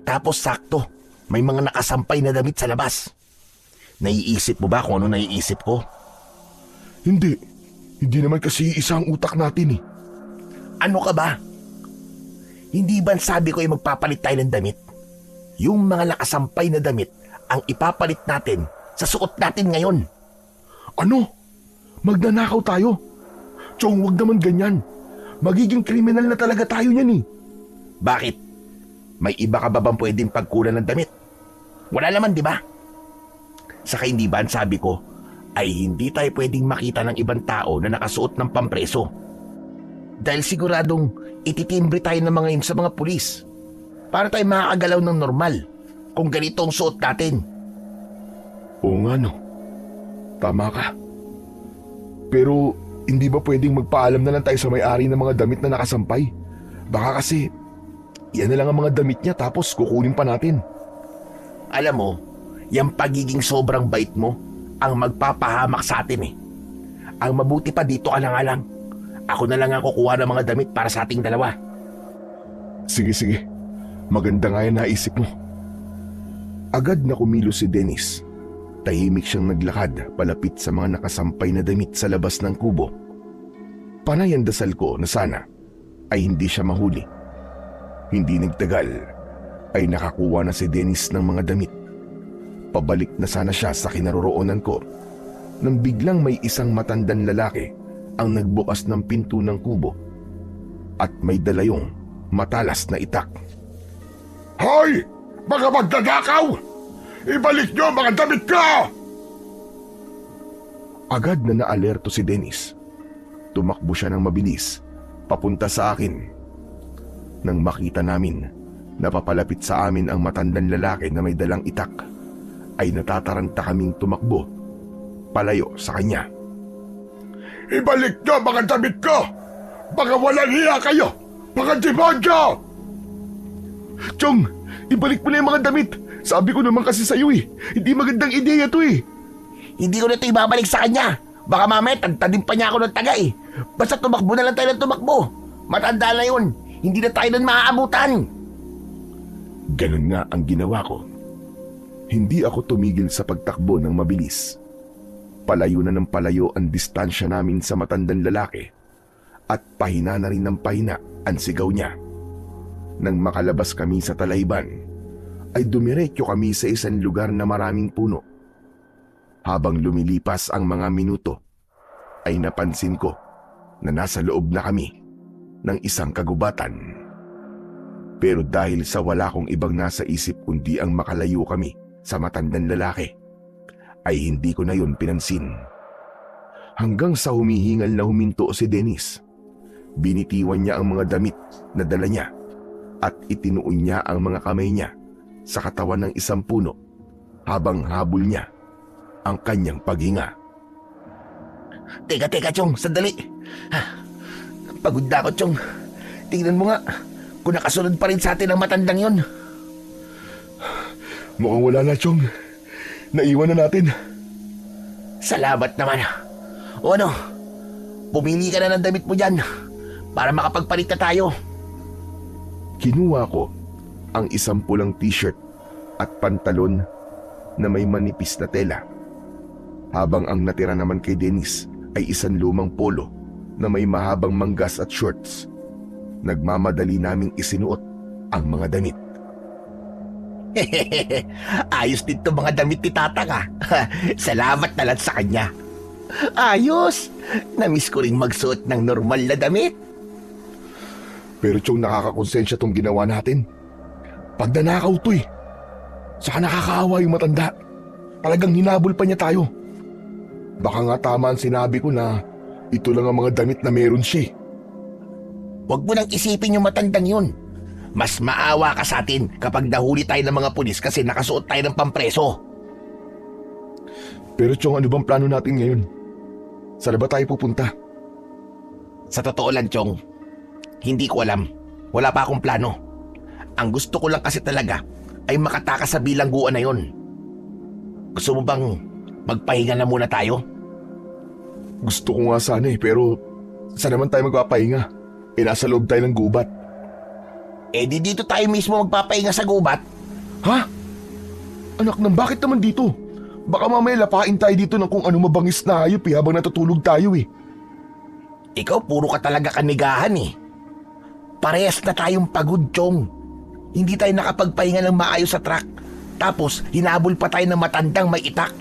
Tapos sakto, may mga nakasampay na damit sa labas. Naiisip mo ba kung ano naiisip ko? Hindi naman kasi isang utak natin eh. Ano ka ba? Hindi ba sabi ko ay magpapalit tayo ng damit? Yung mga nakasampay na damit ang ipapalit natin sa suot natin ngayon. Ano? Magnanakaw tayo? Chong, wag naman ganyan. Magiging kriminal na talaga tayo niyan eh. Bakit? May iba ka ba bang pwedeng pagkulan ng damit? Wala naman, di ba? Saka hindi ba ang sabi ko ay hindi tayo pwedeng makita ng ibang tao na nakasuot ng pampreso. Dahil siguradong ititimbre tayo ng mga yun sa mga pulis. Para tayo makakagalaw ng normal kung ganito ang suot natin. Oo nga no. Tama ka. Pero hindi ba pwedeng magpaalam na lang tayo sa may-ari ng mga damit na nakasampay? Baka kasi yan na lang ang mga damit niya tapos kukunin pa natin. Alam mo, yung pagiging sobrang bait mo ang magpapahamak sa atin eh. Ang mabuti pa dito alang-alang. Ako na lang ang kukuha ng mga damit para sa ating dalawa. Sige. Maganda nga yan naisip mo. Agad na kumilos si Dennis. Tahimik siyang naglakad palapit sa mga nakasampay na damit sa labas ng kubo. Panay ang dasal ko na sana ay hindi siya mahuli. Hindi nagtagal ay nakakuha na si Dennis ng mga damit. Pabalik na sana siya sa kinaroroonan ko nang biglang may isang matandang lalaki ang nagbukas ng pinto ng kubo at may dalayong matalas na itak. Hoy! Mga magdadakaw! Ibalik niyo ang mga damit ko! Agad na naalerto si Dennis. Tumakbo siya ng mabilis papunta sa akin. Nang makita namin na papalapit sa amin ang matandang lalaki na may dalang itak, ay natataranta kaming tumakbo palayo sa kanya. Ibalik niyo mga damit ko! Baka walang hiya kayo! Mga demonyo! Chong, ibalik mo na yung mga damit. Sabi ko naman kasi sa'yo eh. Hindi magandang ideya to eh. Hindi ko na ito ibabalik sa kanya. Baka mamaya tagtadim pa niya ako ng taga eh. Basta tumakbo na lang tayo ng tumakbo. Matanda na yun. Hindi na tayo nun maaabutan. Ganun nga ang ginawa ko. Hindi ako tumigil sa pagtakbo ng mabilis. Palayo na ng palayo ang distansya namin sa matandang lalaki at pahina na rin ng pahina ang sigaw niya. Nang makalabas kami sa talayban, ay dumiretso kami sa isang lugar na maraming puno. Habang lumilipas ang mga minuto, ay napansin ko na nasa loob na kami ng isang kagubatan. Pero dahil sa wala kong ibang nasa isip kundi ang makalayo kami sa matandang lalaki, ay hindi ko na yun pinansin. Hanggang sa humihingal na huminto si Dennis, binitiwan niya ang mga damit na dala niya at itinuon niya ang mga kamay niya sa katawan ng isang puno habang habol niya ang kanyang paghinga. Teka, Chong, sandali. Pagod na ako, Chong. Tingnan mo nga, kung nakasunod pa rin sa atin ang matandang yon. Mukhang wala na, Chong. Naiwan na natin. Salamat naman. O ano, pumili ka na ng damit mo dyan para makapagpalit na tayo. Kinuha ko ang isang pulang t-shirt at pantalon na may manipis na tela Habang ang natira naman kay Dennis ay isang lumang polo na may mahabang manggas at shorts. Nagmamadali naming isinuot ang mga damit. Ayos dito mga damit ni Tatang ah. Salamat na lang sa kanya. Ayos! Namiss ko rin magsuot ng normal na damit. Pero Chong, nakakakonsensya tong ginawa natin. Pagdanakaw to eh. Saka nakakaawa yung matanda. Talagang hinabol pa niya tayo. Baka nga tama ang sinabi ko na ito lang ang mga damit na meron siya. Huwag mo nang isipin yung matandang yun. Mas maawa ka sa atin kapag nahuli tayo ng mga pulis kasi nakasuot tayo ng pampreso. Pero Chong, ano bang plano natin ngayon? Saan ba tayo pupunta? Sa totoo lang, Chong, hindi ko alam. Wala pa akong plano. Ang gusto ko lang kasi talaga ay makatakas sa bilangguan na yon. Gusto mo bang magpahinga na muna tayo? Gusto ko nga sana pero saan naman tayo magpapahinga? Nasa loob tayo ng gubat. Di dito tayo mismo magpapahinga sa gubat. Ha? Anak nang, bakit naman dito? Baka mamaya lapain tayo dito ng kung ano mabangis na hayop habang natutulog tayo eh. Ikaw puro ka talaga kanigahan eh. Parehas na tayong pagod, Chong. Hindi tayo nakapagpahinga ng maayos sa truck. Tapos hinabol pa tayo ng matandang may itak.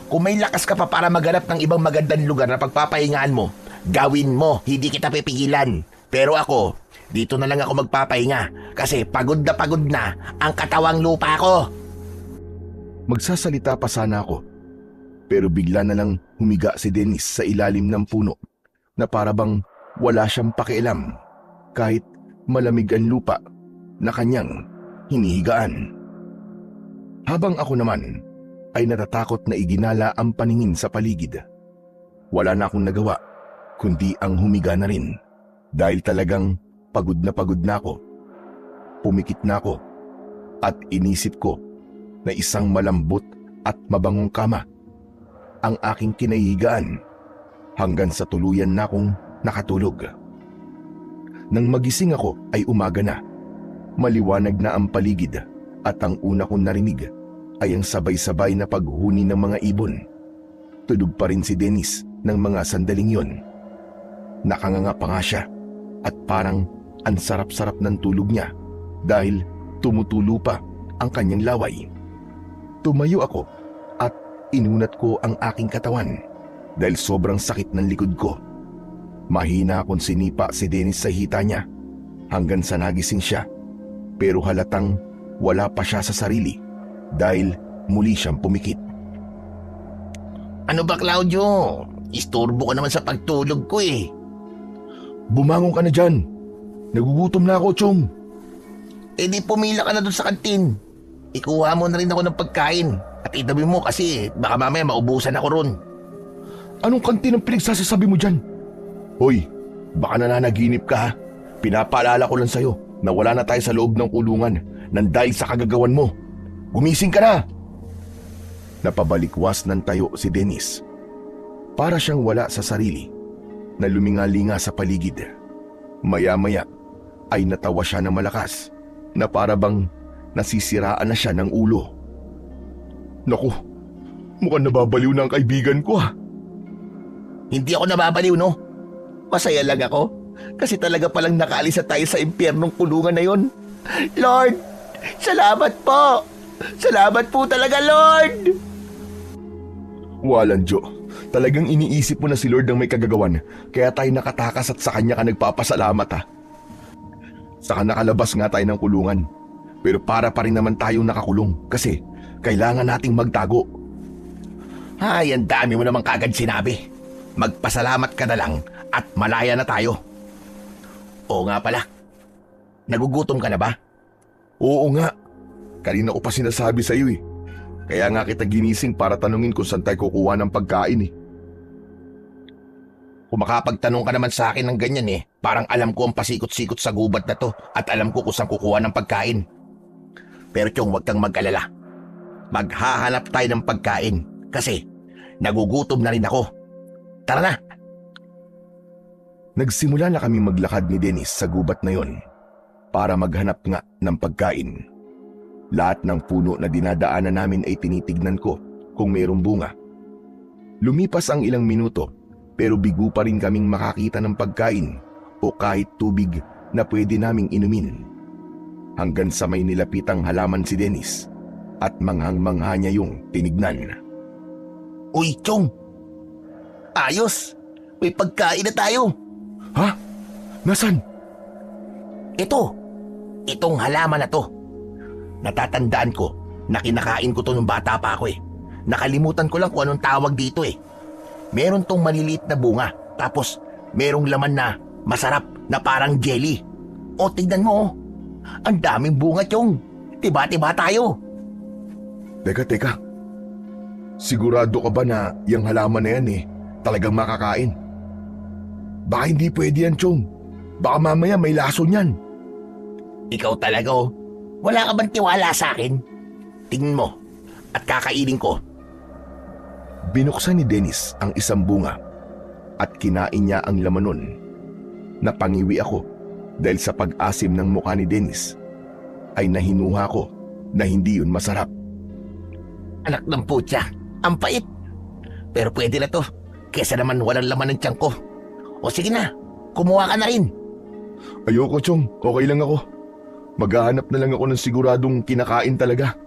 Kung may lakas ka pa para maghanap ng ibang magandang lugar na pagpapahingaan mo, gawin mo, hindi kita pipigilan. Pero ako, dito na lang ako magpapahinga kasi pagod na ang katawang lupa ko. Magsasalita pa sana ako, pero bigla na lang humiga si Dennis sa ilalim ng puno na para bang wala siyang pakialam kahit malamig ang lupa na kanyang hinihigaan. Habang ako naman ay natatakot na iginala ang paningin sa paligid. Wala na akong nagawa kundi ang humiga na rin dahil talagang pagod na ako. Pumikit na ako at inisip ko na isang malambot at mabangong kama ang aking kinahihigaan hanggang sa tuluyan na akong nakatulog. Nang magising ako ay umaga na. Maliwanag na ang paligid at ang una kong narinig ay ang sabay-sabay na paghuni ng mga ibon. Tulog pa rin si Dennis ng mga sandaling yon. Nakanganga pa nga siya at parang ang sarap-sarap ng tulog niya dahil tumutulo pa ang kanyang laway. Tumayo ako at inunat ko ang aking katawan dahil sobrang sakit ng likod ko. Mahina akong sinipa si Dennis sa hita niya hanggang sa nagising siya, pero halatang wala pa siya sa sarili dahil muli siyang pumikit. Ano ba, Claudio? Istorbo ka naman sa pagtulog ko eh. Bumangon ka na dyan. Nagugutom na ako, Chong. Di pumila ka na dun sa kantin. Ikuha mo na rin ako ng pagkain at itabi mo kasi baka mamaya maubusan ako ron. Anong kantin ang pinagsasasabi mo dyan? Hoy, baka nananaginip ka ha. Pinapaalala ko lang sa'yo na wala na tayo sa loob ng kulungan nang dahil sa kagagawan mo. Gumising ka na! Napabalikwas ng tayo si Dennis. Para siyang wala sa sarili na lumingalinga sa paligid. Maya-maya ay natawa siya ng malakas na para bang nasisiraan na siya ng ulo. Naku, mukhang nababaliw na ang kaibigan ko ha. Hindi ako nababaliw, no? Masaya lang ako kasi talaga palang nakaalis na tayo sa impyernong kulungan na yon. Lord, salamat po! Salamat po talaga, Lord! Walang Diyo, talagang iniisip mo na si Lord ang may kagagawan kaya tayo nakatakas at sa kanya ka nagpapasalamat ha. Saka nakalabas nga tayo ng kulungan. Pero para pa rin naman tayong nakakulong kasi kailangan nating magtago. Ay, ang dami mo naman kagad sinabi. Magpasalamat ka na lang at malaya na tayo. Oo nga pala. Nagugutom ka na ba? Oo nga. Kanina ko pa sinasabi sa iyo eh. Kaya nga kita ginising para tanungin kung saan tayo kukuha ng pagkain eh. Kung makapagtanong ka naman sa akin ng ganyan eh, parang alam ko ang pasikot-sikot sa gubat na to at alam ko kung saan kukuha ng pagkain. Pero Chong, huwag kang mag-alala. Maghahanap tayo ng pagkain kasi nagugutom na rin ako. Tara na! Nagsimula na kami maglakad ni Dennis sa gubat na yon para maghanap nga ng pagkain. Lahat ng puno na dinadaanan namin ay tinitignan ko kung mayroong bunga. Lumipas ang ilang minuto pero bigo pa rin kaming makakita ng pagkain o kahit tubig na pwede naming inumin. Hanggang sa may nilapitang halaman si Dennis at manghang-mangha niya yung tinignan. Uy, Chong! Ayos! May pagkain na tayo! Ha? Nasaan? Itong halaman na to. Natatandaan ko na kinakain ko to nung bata pa ako eh. Nakalimutan ko lang kung anong tawag dito eh. Meron tong maliliit na bunga, tapos merong laman na masarap na parang jelly. O tignan mo, ang daming bunga, Chong. Tiba-tiba tayo. Teka. Sigurado ka ba na yung halaman na yan talagang makakain? Baka hindi pwede yan, Chong. Baka mamaya may lason yan. Ikaw talaga oh. Wala ka bang tiwala sa akin? Tingnan mo at kakainin ko. Binuksan ni Dennis ang isang bunga at kinain niya ang laman nun. Napangiwi ako dahil sa pag-asim ng mukha ni Dennis ay nahinuha ko na hindi yun masarap. Anak ng putya, ang pait. Pero pwede na to, kesa naman walang laman ng tiyan ko. O sige na, kumuha ka na rin. Ayoko, Chong. Okay lang ako. Maghahanap na lang ako ng siguradong kinakain talaga.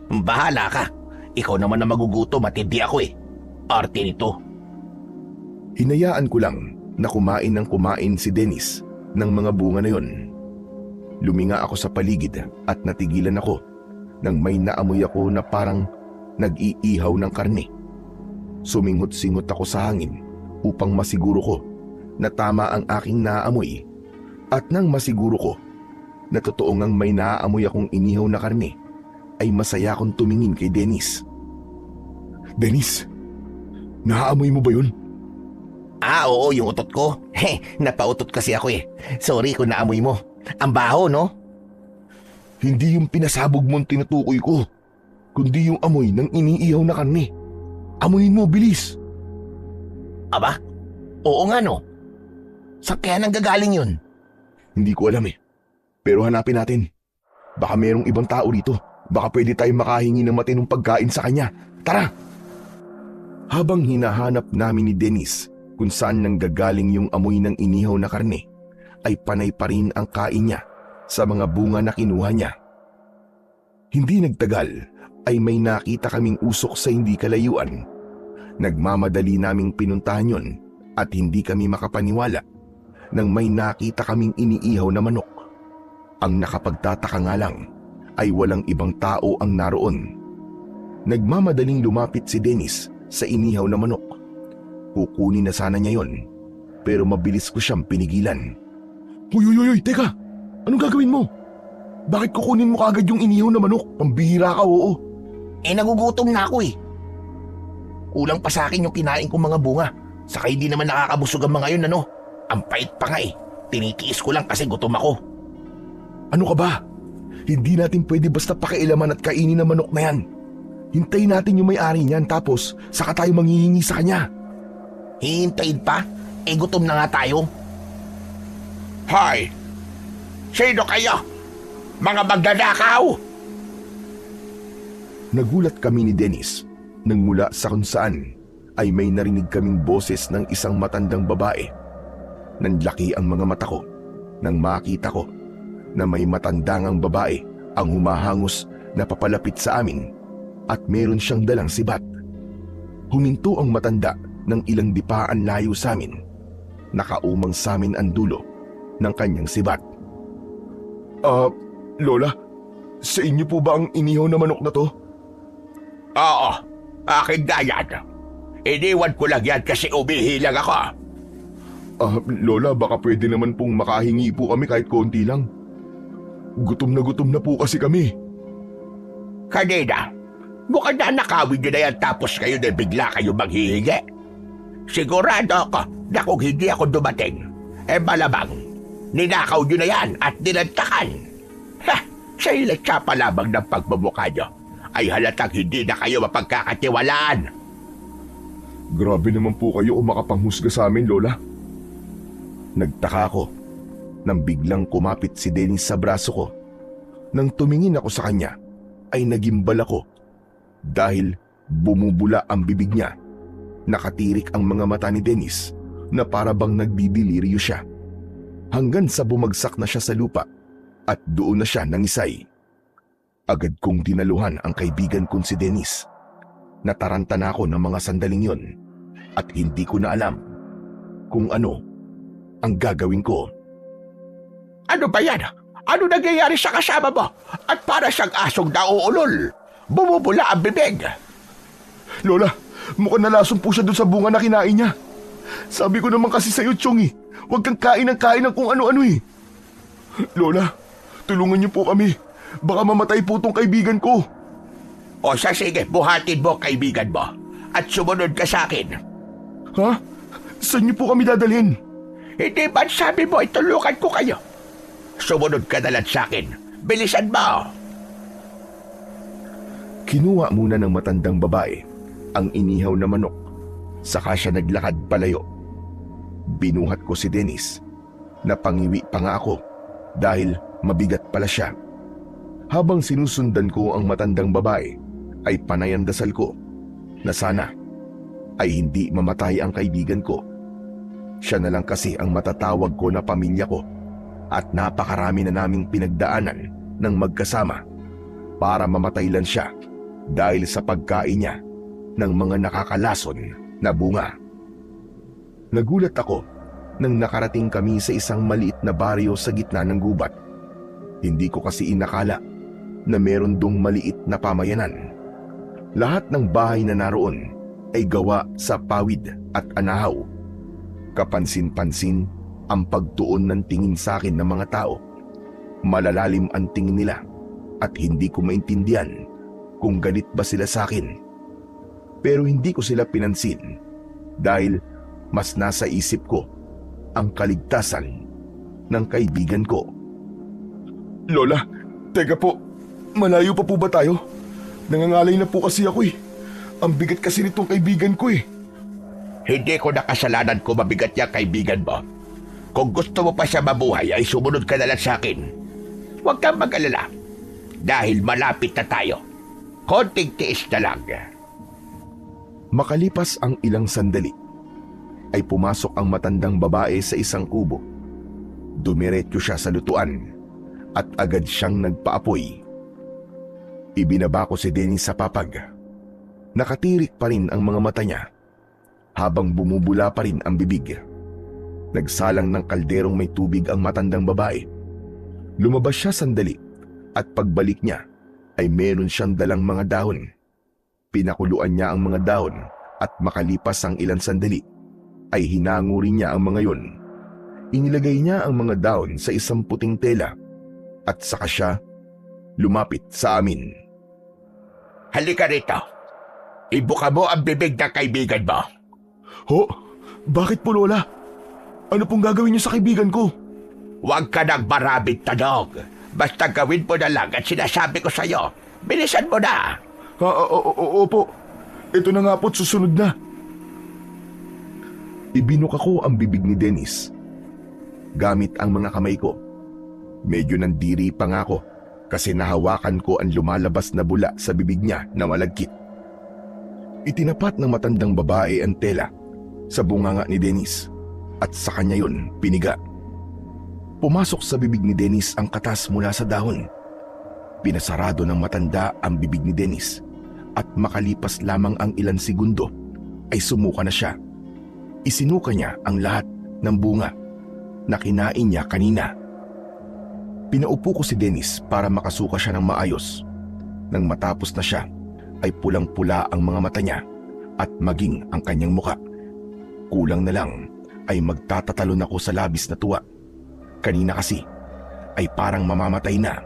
Bahala ka. Ikaw naman na magugutom at hindi ako eh. Arte nito. Hinayaan ko lang na kumain ng kumain si Dennis ng mga bunga na yon. Luminga ako sa paligid at natigilan ako nang may naamoy ako na parang nag-iihaw ng karne. Sumingot-singot ako sa hangin upang masiguro ko na tama ang aking naaamoy, at nang masiguro ko na totoo ngang may naaamoy akong inihaw na karne, ay masaya akong tumingin kay Dennis. Dennis, naaamoy mo ba yun? Oo, yung utot ko. Napautot kasi ako eh. Sorry kung naamoy mo. Ang baho, no? Hindi yung pinasabog mong tinutukoy ko, kundi yung amoy ng iniihaw na karne. Amoyin mo, bilis! Aba? Oo nga, no? Saan kaya nanggagaling yun? Hindi ko alam eh. Pero hanapin natin. Baka merong ibang tao dito. Baka pwede tayong makahingi ng matinong pagkain sa kanya. Tara! Habang hinahanap namin ni Dennis kung saan nanggagaling yung amoy ng inihaw na karne, ay panay pa rin ang kain niya sa mga bunga na kinuha niya. Hindi nagtagal ay may nakita kaming usok sa hindi kalayuan. Nagmamadali naming pinuntahan yon at hindi kami makapaniwala nang may nakita kaming iniihaw na manok. Ang nakapagtataka nga lang ay walang ibang tao ang naroon. Nagmamadaling lumapit si Dennis sa inihaw na manok. Kukunin na sana niya yon, pero mabilis ko siyang pinigilan. Uy, teka! Anong gagawin mo? Bakit kukunin mo kagad yung inihaw na manok? Pambihira ka, oo. Nagugutom na ako eh. Kulang pa sa akin yung kinain kong mga bunga. Saka hindi naman nakakabusog ang mga yun, ano? Ang pait pa nga eh. Tinitiis ko lang kasi gutom ako. Ano ka ba? Hindi natin pwede basta pakialaman at kainin ang manok na yan. Hintayin natin yung may-ari niyan, tapos saka tayo manghihingi sa kanya. Hihintayin pa? Gutom na nga tayo. Hoy! Sino kayo? Mga magnanakaw! Nagulat kami ni Dennis nang mula sa kung saan ay may narinig kaming boses ng isang matandang babae. Nanlaki ang mga mata ko nang makita ko na may matandang babae ang humahangos na papalapit sa amin at meron siyang dalang sibat. Huminto ang matanda ng ilang dipaan layo sa amin. Nakaumang sa amin ang dulo ng kanyang sibat. Lola, sa inyo po ba ang inihaw na manok na to? Oo, akin na yan. Iniwan ko lang yan kasi umihi lang ako. Lola, baka pwede naman pong makahingi po kami kahit konti lang. Gutom na po kasi kami. Kanina, mukhang nanakawin nyo na yan tapos kayo na bigla kayo maghihingi. Sigurado ako na kung hindi ako dumating, malamang ninakaw nyo na yan at nilantakan. Sa ilatsa pa lamang ng pagmumukha nyo ay halatang hindi na kayo mapagkakatiwalaan. Grabe naman po kayo makapanghusga sa amin, Lola. Nagtaka ako nang biglang kumapit si Dennis sa braso ko. Nang tumingin ako sa kanya, ay nagimbal ako dahil bumubula ang bibig niya Nakatirik ang mga mata ni Dennis na para bang nagdidiliryo siya. Hanggang sa bumagsak na siya sa lupa at doon na siya nangisay. Agad kong dinaluhan ang kaibigan kong si Dennis. Nataranta na ako ng mga sandaling yon at hindi ko na alam kung ano ang gagawin ko. Ano ba yan? Ano nangyayari sa kasama mo? At para siyang asong nauulol. Bumubula ang bibig. Lola, mukhang nalasong po siya doon sa bunga na kinain niya. Sabi ko naman kasi sa'yo, Chong, huwag kang kain ng kung ano-ano eh. Lola, tulungan niyo po kami. Baka mamatay po tong kaibigan ko. O sige, buhatin mo kaibigan mo. At sumunod ka sa akin. Ha? Saan niyo po kami dadalhin? Hindi ba sabi mo itulungan ko kayo? Sumunod ka na lang sa akin. Bilisan mo. Kinuha muna ng matandang babae ang inihaw na manok. Saka siya naglakad palayo. Binuhat ko si Dennis. Napangiwi pa nga ako dahil mabigat pala siya. Habang sinusundan ko ang matandang babae, ay panay ang dasal ko na sana ay hindi mamatay ang kaibigan ko. Siya na lang kasi ang matatawag ko na pamilya ko at napakarami na naming pinagdaanan ng magkasama para mamatay lang siya dahil sa pagkain niya ng mga nakakalason na bunga. Nagulat ako nang nakarating kami sa isang maliit na baryo sa gitna ng gubat. Hindi ko kasi inakala na meron dong maliit na pamayanan. Lahat ng bahay na naroon ay gawa sa pawid at anahaw. Kapansin-pansin ang pagtuon ng tingin sa akin ng mga tao. Malalalim ang tingin nila at hindi ko maintindihan kung galit ba sila sa akin. Pero hindi ko sila pinansin dahil mas nasa isip ko ang kaligtasan ng kaibigan ko. Lola, teka po, malayo pa po ba tayo? Nangangalay na po kasi ako eh. Ang bigat kasi nitong kaibigan ko eh. Hindi ko nakasalanan kung mabigat niya kaibigan mo. Kung gusto mo pa siya mabuhay ay sumunod ka na lang sa akin. Huwag kang mag-alala dahil malapit na tayo. Konting tiis na lang. Makalipas ang ilang sandali, ay pumasok ang matandang babae sa isang kubo. Dumiretso siya sa lutuan at agad siyang nagpaapoy. Ibinaba ko si Dennis sa papag. Nakatirik pa rin ang mga mata niya habang bumubula pa rin ang bibig. Nagsalang ng kalderong may tubig ang matandang babae. Lumabas siya sandali at pagbalik niya ay meron siyang dalang mga dahon. Pinakuluan niya ang mga dahon at makalipas ang ilang sandali ay hinango rin niya ang mga yon. Inilagay niya ang mga dahon sa isang puting tela at saka siya lumapit sa amin. Halika rito. Ibuka mo ang bibig ng kaibigan mo. Ho? Bakit po, Lola? Ano pong gagawin niyo sa kaibigan ko? Huwag ka nang maraming tanong. Basta gawin mo na lang at sinasabi ko sa'yo. Bilisan mo na. Opo. Ito na nga po't susunod na. Ibinuka ko ang bibig ni Dennis gamit ang mga kamay ko. Medyo nandiri pa nga ako kasi nahawakan ko ang lumalabas na bula sa bibig niya na malagkit. Itinapat ng matandang babae ang tela sa bunganga ni Dennis at sa kanya yun piniga. Pumasok sa bibig ni Dennis ang katas mula sa dahon. Pinasarado ng matanda ang bibig ni Dennis at makalipas lamang ang ilang segundo ay sumuka na siya. Isinuka niya ang lahat ng bunga na kinain niya kanina. Pinaupo ko si Dennis para makasuka siya ng maayos. Nang matapos na siya ay pulang-pula ang mga mata niya at maging ang kanyang muka. Kulang na lang ay magtatatalon ako sa labis na tuwa. Kanina kasi ay parang mamamatay na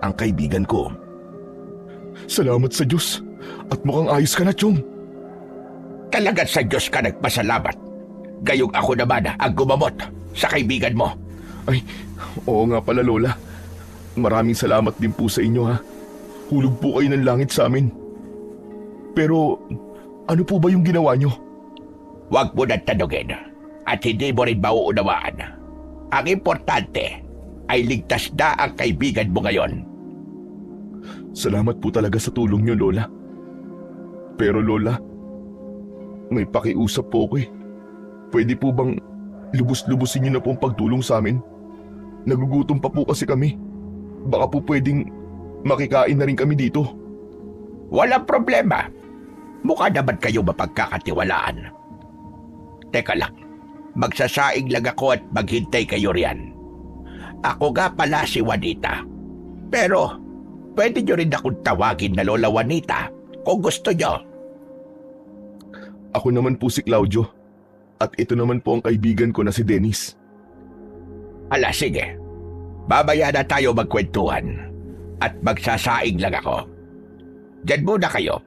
ang kaibigan ko. Salamat sa Diyos at mukhang ayos ka na, Chong. Talagang sa Diyos ka nagpasalamat. Gayong ako naman ang gumamot sa kaibigan mo. Ay, oo nga pala, Lola. Maraming salamat din po sa inyo, ha. Hulog po kayo ng langit sa amin. Pero ano po ba yung ginawa nyo? Huwag mo nang tanungin at hindi mo rin mauunawaan. Ang importante ay ligtas na ang kaibigan mo ngayon. Salamat po talaga sa tulong nyo, Lola. Pero Lola, May pakiusap po ako eh. Pwede po bang lubos-lubusin niyo na po ang pagtulong sa amin? Nagugutom pa po kasi kami. Baka po pwedeng makikain na rin kami dito. Walang problema. Mukha naman kayo mapagkakatiwalaan. Teka lang, magsasaing lang ako at maghintay kayo riyan. Ako nga pala si Juanita. Pero, pwede nyo rin akong tawagin na Lola Juanita kung gusto nyo. Ako naman po si Claudio. At ito naman po ang kaibigan ko na si Dennis. Ala, sige. Babaya na tayo magkwentuhan. At magsasaing lang ako. Diyan muna kayo.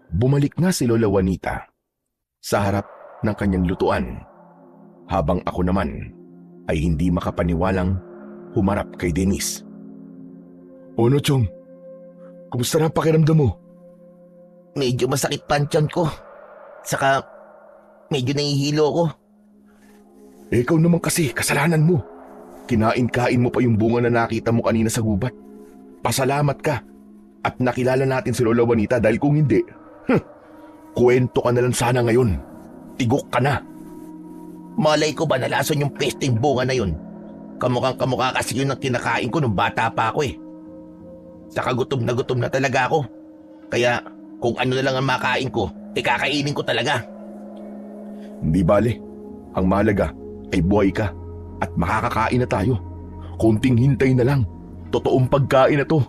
Bumalik nga si Lola Juanita sa harap ng kanyang lutuan, habang ako naman ay hindi makapaniwalang humarap kay Dennis. Ano, Chong? Kumusta na ang pakiramdam mo? Medyo masakit pa ang tiyan ko. Saka, medyo nahihilo ko. Ikaw naman kasi, kasalanan mo. Kinain-kain mo pa yung bunga na nakita mo kanina sa gubat. Pasalamat ka. At nakilala natin si Lola Juanita dahil kung hindi, kwento ka na lang sana ngayon. Tigok ka na. Malay ko ba nalason yung pesteng bunga na yun? Kamukhang-kamukha kasi yun ang kinakain ko nung bata pa ako eh. Saka gutom na talaga ako. Kaya kung ano na lang ang makain ko, kakainin ko talaga. Hindi bale. Ang mahalaga ay buhay ka at makakakain na tayo. Konting hintay na lang. Totoong pagkain na to.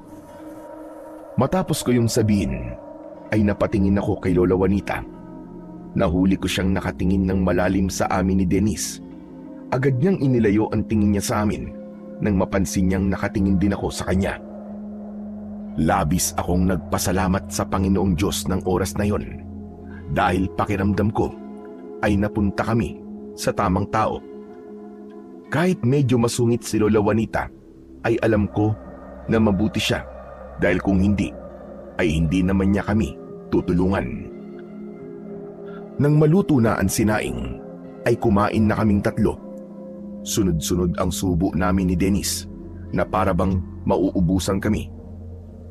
Matapos ko yung sabihin, ay napatingin ako kay Lola Juanita. Nahuli ko siyang nakatingin ng malalim sa amin ni Dennis. Agad niyang inilayo ang tingin niya sa amin nang mapansin niyang nakatingin din ako sa kanya. Labis akong nagpasalamat sa Panginoong Diyos ng oras na yon dahil pakiramdam ko ay napunta kami sa tamang tao. Kahit medyo masungit si Lola Juanita, ay alam ko na mabuti siya dahil kung hindi, ay hindi naman niya kami tutulungan. Nang maluto na ang sinaing, ay kumain na kaming tatlo. Sunod-sunod ang subo namin ni Dennis na para bang mauubusan kami.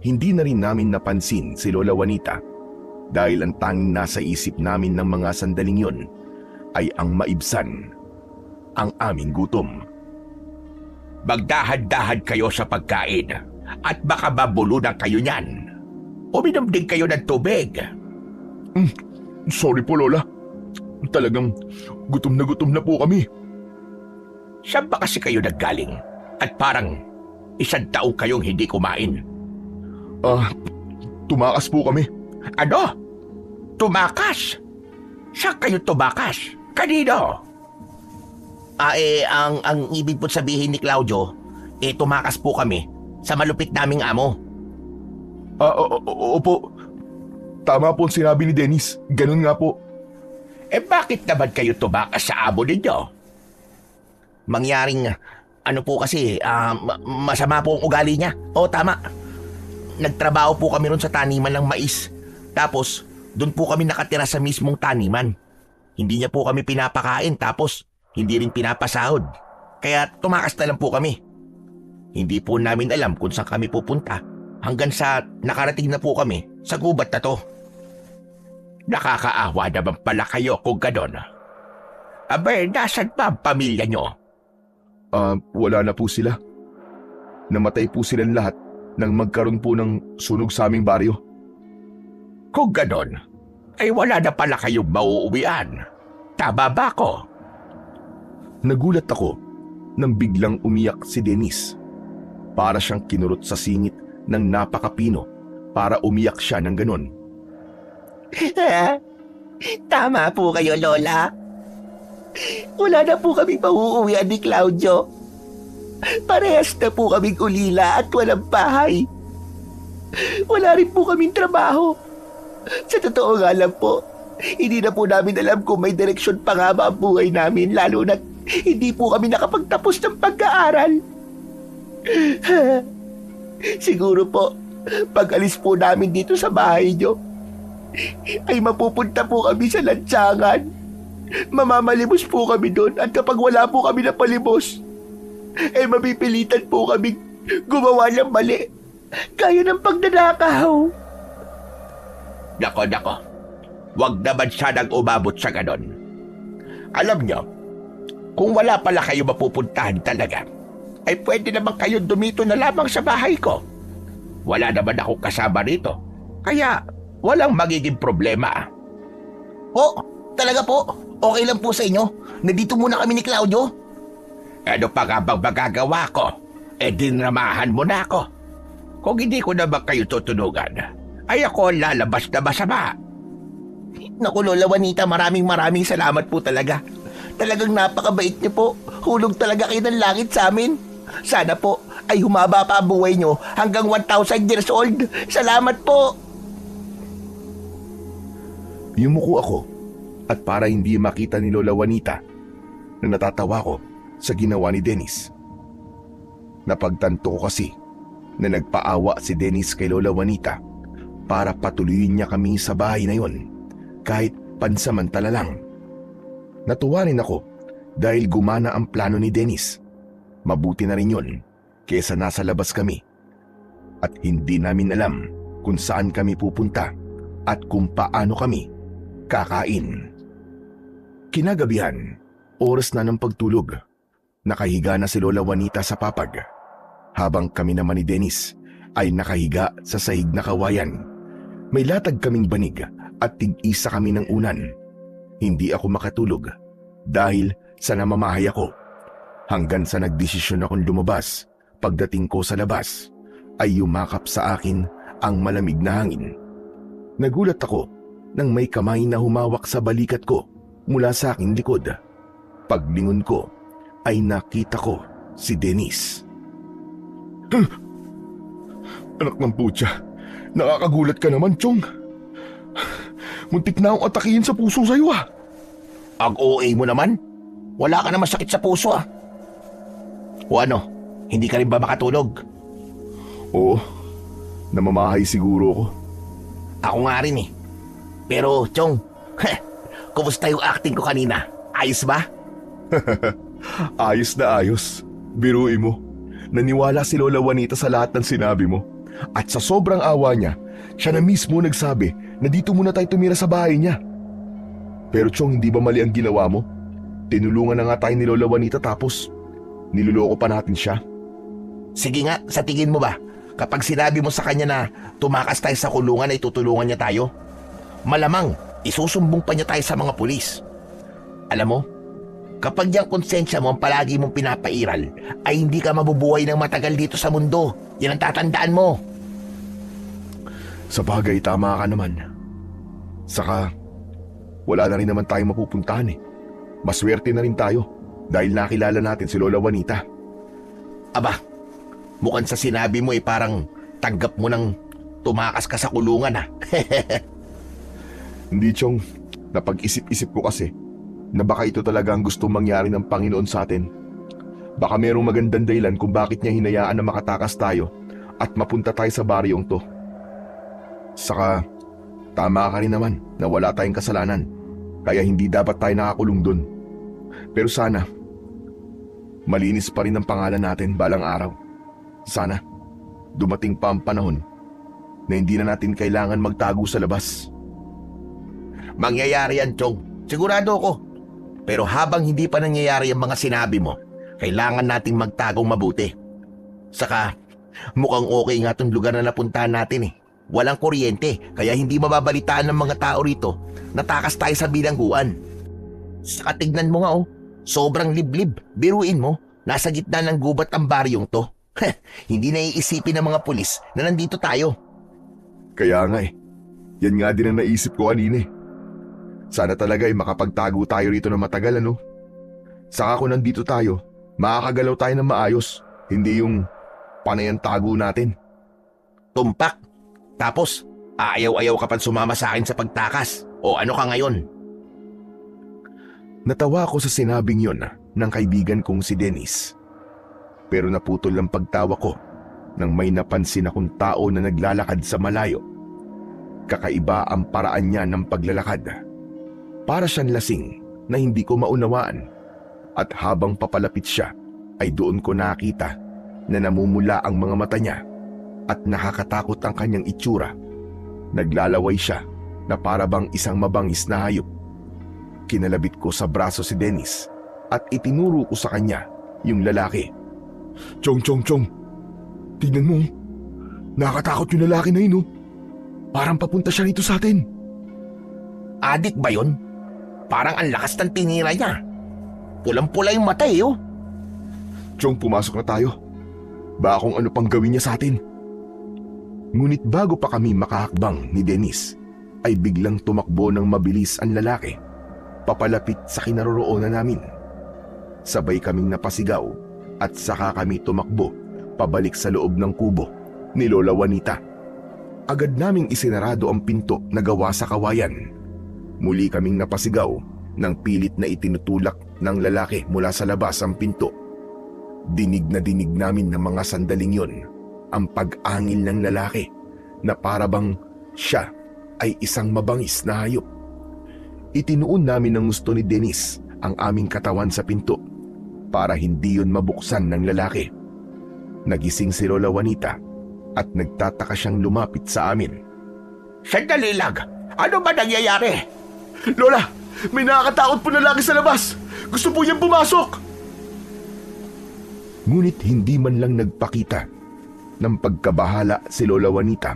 Hindi na rin namin napansin si Lola Juanita dahil ang tanging nasa isip namin ng mga sandaling yon ay ang maibsan ang aming gutom. Magdahan-dahan kayo sa pagkain at baka mabulunan kayo niyan. Uminom din kayo ng tubig. Sorry po, Lola. Talagang gutom na po kami. Saan ba kasi kayo naggaling? At parang 1 taong kayong hindi kumain. Tumakas po kami. Ano? Tumakas? Saan kayo tumakas? Kanino? Ang ibig po sabihin ni Claudio, tumakas po kami sa malupit naming amo. Opo. Tama po ang sinabi ni Dennis. Ganun nga po. Bakit naman kayo tumakas sa amo ninyo? Mangyaring, ano po kasi, masama po ang ugali niya. O tama, nagtrabaho po kami ron sa taniman ng mais. Tapos, doon po kami nakatira sa mismong taniman. Hindi niya po kami pinapakain tapos hindi rin pinapasahod. Kaya tumakas na lang po kami. Hindi po namin alam kung saan kami pupunta hanggang sa nakarating na po kami sa gubat na to. Nakakaawa naman pala kayo kung ganon. Abay, nasan ba ang pamilya nyo? Wala na po sila. Namatay po silang lahat nang magkaroon po ng sunog sa aming baryo. Kung ganon, ay wala na pala kayong mauuwian. Tama ba ko? Nagulat ako nang biglang umiyak si Dennis. Para siyang kinurot sa singit ng napakapino para umiyak siya ng ganon. Tama po kayo, Lola. Wala na po kami pauuwian ni Claudio. Parehas na po kaming ulila at walang bahay. Wala rin po kaming trabaho. Sa totoo nga lang po, hindi na po namin alam kung may direksyon pa nga ba ang buhay namin, lalo na't hindi po kami nakapagtapos ng pag-aaral. Siguro po, pag alis po namin dito sa bahay nyo, ay mapupunta po kami sa lantsangan. Mamamalimos po kami doon at kapag wala po kami na palimos, ay mapipilitan po kami gumawa ng mali, gaya ng pagnanakaw. Nako. Huwag naman sanang umabot sa ganon. Alam nyo, kung wala pala kayo mapupuntahan talaga, ay pwede naman kayo dumito na lamang sa bahay ko. Wala naman akong kasama rito, kaya walang magiging problema. Po, talaga po. Okay lang po sa inyo. Nandito muna kami ni Claudio. Ano pa nga bang magagawa ko? Dinramahan mo na ako. Kung hindi ko naman kayo tutulungan, ay ako ang lalabas na masama. Naku, Lola Juanita, maraming salamat po talaga. Talagang napakabait niyo po. Hulog talaga kayo ng langit sa amin. Sana po ay humaba pa ang buhay niyo hanggang 1,000 years old. Salamat po. Yumuko ako at para hindi makita ni Lola Juanita na natatawa ko sa ginawa ni Dennis. Napagtanto ko kasi na nagpaawa si Dennis kay Lola Juanita para patuloyin niya kami sa bahay na yon kahit pansamantala lang. Natuwa rin ako dahil gumana ang plano ni Dennis. Mabuti na rin yon kesa nasa labas kami at hindi namin alam kung saan kami pupunta at kung paano kami kakain. Kinagabihan, oras na ng pagtulog. Nakahiga na si Lola Juanita sa papag, habang kami naman ni Dennis ay nakahiga sa sahig na kawayan. May latag kaming banig at tig-isa kami ng unan. Hindi ako makatulog dahil sa namamahay ako. Hanggang sa nagdesisyon akong lumabas, pagdating ko sa labas ay yumakap sa akin ang malamig na hangin. Nagulat ako nang may kamay na humawak sa balikat ko mula sa aking likod. Paglingon ko ay nakita ko si Dennis. Anak ng putya, nakakagulat ka naman, Chong. Muntik na akong atakihin sa puso sa'yo ah. Ang OA mo naman. Wala ka naman sakit sa puso ah. O ano, hindi ka rin ba makatulog? Oo, namamahay siguro ko. Ako nga rin eh. Pero, Chong, kumusta yung acting ko kanina? Ayos ba? Ayos na ayos. Biruin mo. Naniwala si Lola Juanita sa lahat ng sinabi mo. At sa sobrang awa niya, siya na mismo nagsabi na dito muna tayo tumira sa bahay niya. Pero Chong, hindi ba mali ang ginawa mo? Tinulungan na nga tayo ni Lola Juanita tapos niloloko pa natin siya. Sige nga, sa tingin mo ba, kapag sinabi mo sa kanya na tumakas tayo sa kulungan ay tutulungan niya tayo? Malamang, isusumbong pa niya tayo sa mga pulis. Alam mo, kapag yung konsensya mo ang palagi mong pinapairal, ay hindi ka mabubuhay ng matagal dito sa mundo. Yan ang tatandaan mo. Sa bagay, tama ka naman. Saka, wala na rin naman tayong mapupuntahan eh. Maswerte na rin tayo dahil nakilala natin si Lola Juanita. Aba, mukhang sa sinabi mo parang tanggap mo nang tumakas ka sa kulungan ah. Hindi, Chong. Napag-isip-isip ko kasi na baka ito talaga ang gusto mangyari ng Panginoon sa atin. Baka merong magandang dahilan kung bakit niya hinayaan na makatakas tayo at mapunta tayo sa baryong to. Saka, tama ka rin naman na wala tayong kasalanan, kaya hindi dapat tayo nakakulong dun. Pero sana, malinis pa rin ang pangalan natin balang araw. Sana, dumating pa ang panahon na hindi na natin kailangan magtago sa labas. Mangyayari yan, Chong. Sigurado ako. Pero habang hindi pa nangyayari ang mga sinabi mo, kailangan nating magtagong mabuti. Saka, mukhang okay nga tong lugar na napuntahan natin eh. Walang kuryente, kaya hindi mababalitaan ng mga tao rito na takas tayo sa bilangguan. Saka tignan mo nga oh, sobrang liblib. Biruin mo, nasa gitna ng gubat ang baryong to. Hindi naiisipin ng mga pulis na nandito tayo. Kaya nga eh, yan nga din ang naisip ko kanina eh. Sana talaga ay makapagtago tayo rito na matagal ano. Saka kung nandito tayo, makakagalaw tayo ng maayos, hindi yung panay ang tago natin. Tumpak. Tapos, ayaw-ayaw ka pa sumama sa akin sa pagtakas. O ano ka ngayon? Natawa ako sa sinabing yon ng kaibigan kong si Dennis. Pero naputol ang pagtawa ko nang may napansin akong tao na naglalakad sa malayo. Kakaiba ang paraan niya ng paglalakad. Para siyang lasing na hindi ko maunawaan. At habang papalapit siya, ay doon ko nakita na namumula ang mga mata niya at nakakatakot ang kanyang itsura. Naglalaway siya na para bang isang mabangis na hayop. Kinalabit ko sa braso si Dennis at itinuro ko sa kanya yung lalaki. Chong, tignan mo. Nakakatakot yung lalaki na yun, oh. Parang papunta siya rito sa atin. Adik ba yun? Parang ang lakas ng tinira niya. Pulang-pula yung mata eh, oh. Chong, pumasok na tayo. Baka kung ano pang gawin niya sa atin. Ngunit bago pa kami makahakbang ni Dennis, ay biglang tumakbo ng mabilis ang lalaki, papalapit sa kinaroroonan namin. Sabay kaming napasigaw at saka kami tumakbo pabalik sa loob ng kubo ni Lola Juanita. Agad naming isinarado ang pinto na gawa sa kawayan. Muli kaming napasigaw nang pilit na itinutulak ng lalaki mula sa labas ang pinto. Dinig na dinig namin ng mga sandaling yon ang pag-angil ng lalaki na parabang siya ay isang mabangis na hayop. Itinuon namin ng gusto ni Dennis ang aming katawan sa pinto para hindi yun mabuksan ng lalaki. Nagising si Lola Juanita at nagtataka siyang lumapit sa amin. Sandali lang. Ano ba nangyayari? Lola, may nakakatakot po na lalaki sa labas. Gusto po niyang pumasok. Ngunit hindi man lang nagpakita ng pagkabahala si Lola Juanita.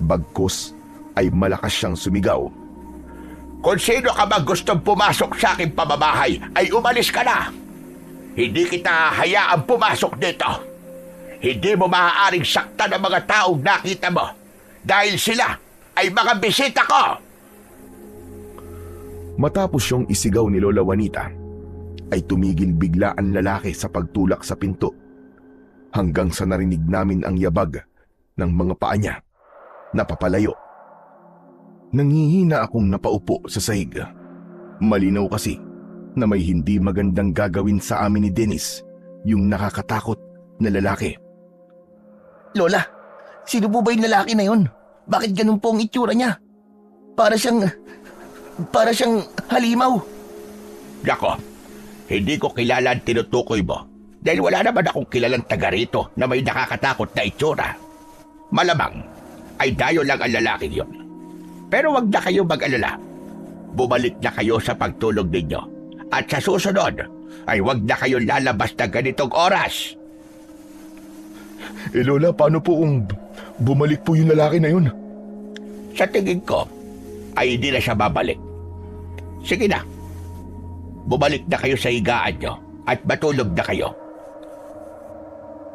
Bagkus ay malakas siyang sumigaw. Kung sino ka ba gustong pumasok sa aking pamamahay, ay umalis ka na. Hindi kita hayaang pumasok dito. Hindi mo maaaring saktan ang mga taong nakita mo dahil sila ay mga bisita ko. Matapos yung isigaw ni Lola Juanita, ay tumigil bigla ang lalaki sa pagtulak sa pinto hanggang sa narinig namin ang yabag ng mga paa niya na papalayo. Nangihina akong napaupo sa sahig. Malinaw kasi na may hindi magandang gagawin sa amin ni Dennis, yung nakakatakot na lalaki. Lola, sino po ba yung lalaki na yun? Bakit ganun po ang itsura niya? Para siyang halimaw. Nako, hindi ko kilala ang tinutukoy mo dahil wala naman akong kilalang taga rito na may nakakatakot na itsura. Malamang ay dayo lang ang lalaking yun. Pero wag na kayo mag-alala. Bumalik na kayo sa pagtulog ninyo. At sa susunod, ay wag na kayo lalabas na ganitong oras. Lola, paano po kung bumalik po yung lalaki na yun? Sa tingin ko, ay hindi na siya babalik. Sige na. Bumalik na kayo sa higaan nyo at matulog na kayo.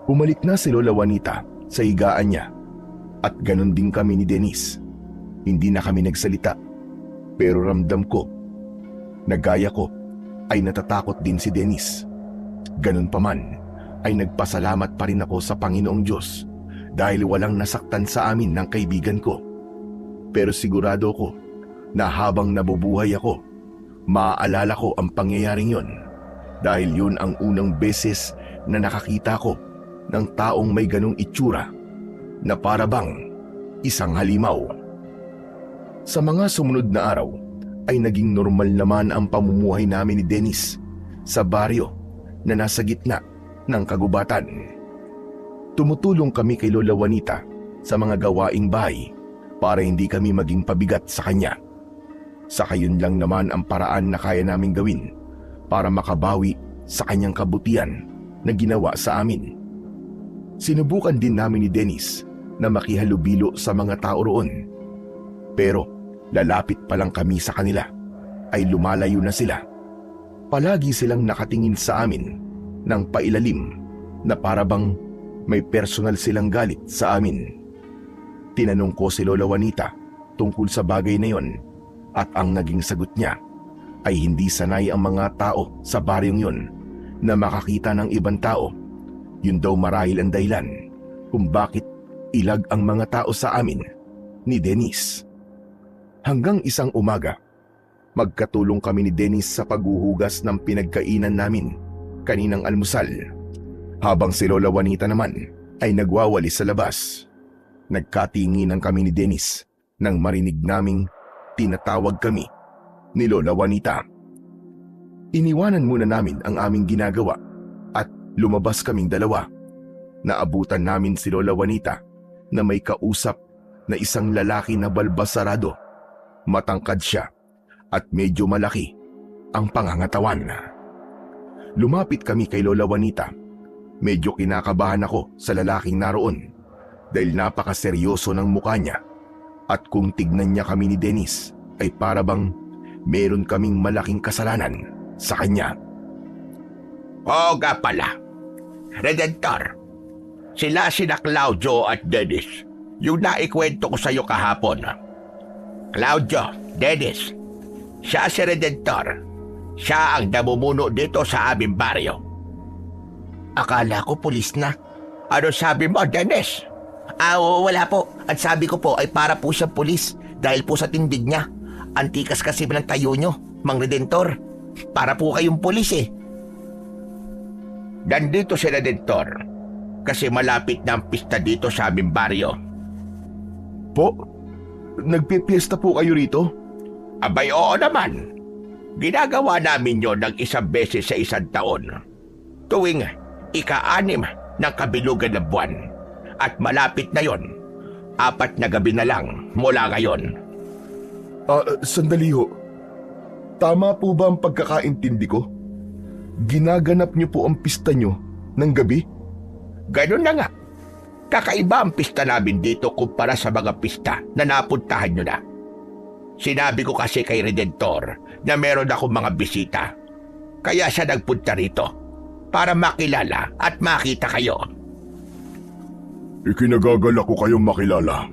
Bumalik na si Lola Juanita sa higaan niya at ganon din kami ni Dennis. Hindi na kami nagsalita, pero ramdam ko na gaya ko ay natatakot din si Dennis. Ganon pa man ay nagpasalamat pa rin ako sa Panginoong Diyos dahil walang nasaktan sa amin ng kaibigan ko. Pero sigurado ko na habang nabubuhay ako, maaalala ko ang pangyayaring yon dahil yun ang unang beses na nakakita ko ng taong may ganong itsura na parabang isang halimaw. Sa mga sumunod na araw ay naging normal naman ang pamumuhay namin ni Dennis sa baryo na nasa gitna ng kagubatan. Tumutulong kami kay Lola Juanita sa mga gawaing bahay para hindi kami maging pabigat sa kanya. Saka yun lang naman ang paraan na kaya naming gawin para makabawi sa kanyang kabutihan na ginawa sa amin. Sinubukan din namin ni Dennis na makihalubilo sa mga tao roon. Pero lalapit pa lang kami sa kanila ay lumalayo na sila. Palagi silang nakatingin sa amin ng pailalim na parabang may personal silang galit sa amin. Tinanong ko si Lola Juanita tungkol sa bagay na yon at ang naging sagot niya ay hindi sanay ang mga tao sa baryong yon na makakita ng ibang tao. Yun daw marahil ang dahilan kung bakit ilag ang mga tao sa amin ni Dennis. Hanggang isang umaga, magkatulong kami ni Dennis sa paghuhugas ng pinagkainan namin kaninang almusal, habang si Lola Juanita naman ay nagwawalis sa labas. Nagkatinginan kami ni Dennis nang marinig naming tinatawag kami ni Lola Juanita. Iniwanan muna namin ang aming ginagawa at lumabas kaming dalawa. Naabutan namin si Lola Juanita na may kausap na isang lalaki na balbasarado Matangkad siya at medyo malaki ang pangangatawan. Lumapit kami kay Lola Juanita. Medyo kinakabahan ako sa lalaking naroon dahil napakaseryoso ng mukha niya at kung tignan niya kami ni Dennis ay para bang meron kaming malaking kasalanan sa kanya. Oo nga pala. Redentor, sina Claudio at Dennis, yung naikwento ko sa'yo kahapon. Claudio, Dennis, siya si Redentor. Siya ang namumuno dito sa aming baryo. Akala ko pulis na. Ano sabi mo, Dennis? Wala po. At sabi ko po ay para po siyang pulis dahil po sa tindig niya. Antikas kasi ng tayo nyo, Mang Redentor. Para po kayong pulis eh. Nandito si Redentor kasi malapit na ang pista dito sa aming baryo. Po, nagpipiesta po kayo rito? Abay, oo naman. Ginagawa namin yon ng isang beses sa isang taon. Tuwing ika-6 ng kabilugan ng buwan. At malapit na yon. 4 na gabi na lang mula ngayon. Sandali ho. Tama po ba ang pagkakaintindi ko? Ginaganap niyo po ang pista niyo ng gabi? Ganun na nga. Kakaiba ang pista namin dito kumpara sa mga pista na napuntahan nyo na. Sinabi ko kasi kay Redentor na meron akong mga bisita. Kaya siya nagpunta rito para makilala at makita kayo. Ikinagagalak ko kayong makilala.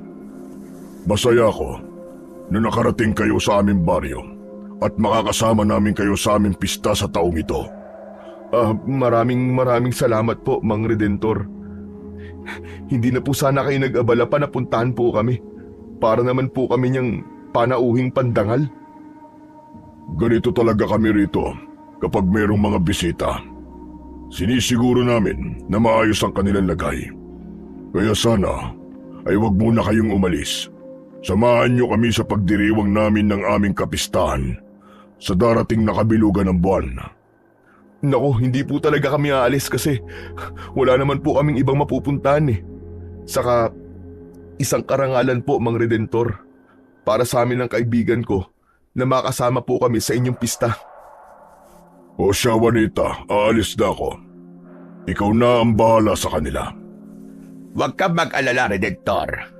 Masaya ako na nakarating kayo sa aming baryo at makakasama namin kayo sa aming pista sa taong ito. Maraming salamat po, Mang Redentor. Hindi na po sana kayo nag-abala pa na puntahan po kami. Para naman po kami niyang panauhing pandangal. Ganito talaga kami rito kapag mayroong mga bisita. Sinisiguro namin na maayos ang kanilang lagay. Kaya sana ay wag muna kayong umalis. Samahan niyo kami sa pagdiriwang namin ng aming kapistahan sa darating na kabilugan ng buwan. Naku, hindi po talaga kami aalis kasi wala naman po kaming ibang mapupuntahan eh. Saka isang karangalan po, Mang Redentor, para sa amin ng kaibigan ko na makasama po kami sa inyong pista. O siya, Juanita, aalis na ako. Ikaw na ang bahala sa kanila. Huwag kang mag-alala, Redentor.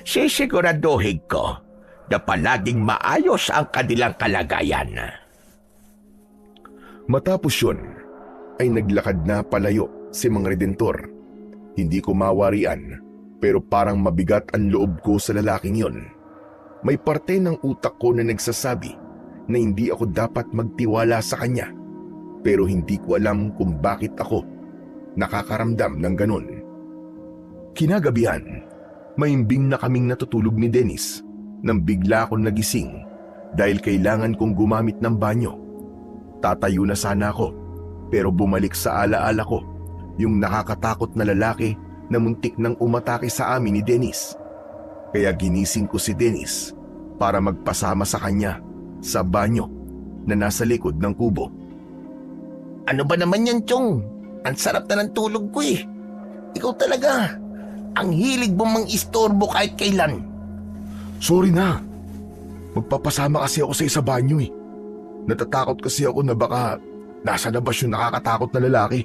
Sisiguraduhin ko na palaging maayos ang kanilang kalagayan. Matapos yun, ay naglakad na palayo si Mang Redentor. Hindi ko mawarian, pero parang mabigat ang loob ko sa lalaking yon. May parte ng utak ko na nagsasabi na hindi ako dapat magtiwala sa kanya, pero hindi ko alam kung bakit ako nakakaramdam ng ganun. Kinagabihan, maimbing na kaming natutulog ni Dennis nang bigla akong nagising dahil kailangan kong gumamit ng banyo. Tatayo na sana ako, pero bumalik sa alaala ko yung nakakatakot na lalaki na muntik nang umatake sa amin ni Dennis. Kaya ginising ko si Dennis para magpasama sa kanya sa banyo na nasa likod ng kubo. Ano ba naman yan, Chong? Ang sarap na ng tulog ko eh. Ikaw talaga. Ang hilig mo mang istorbo kahit kailan. Sorry na. Magpapasama kasi ako sa isa banyo eh. Natatakot kasi ako na baka nasa labas yung nakakatakot na lalaki.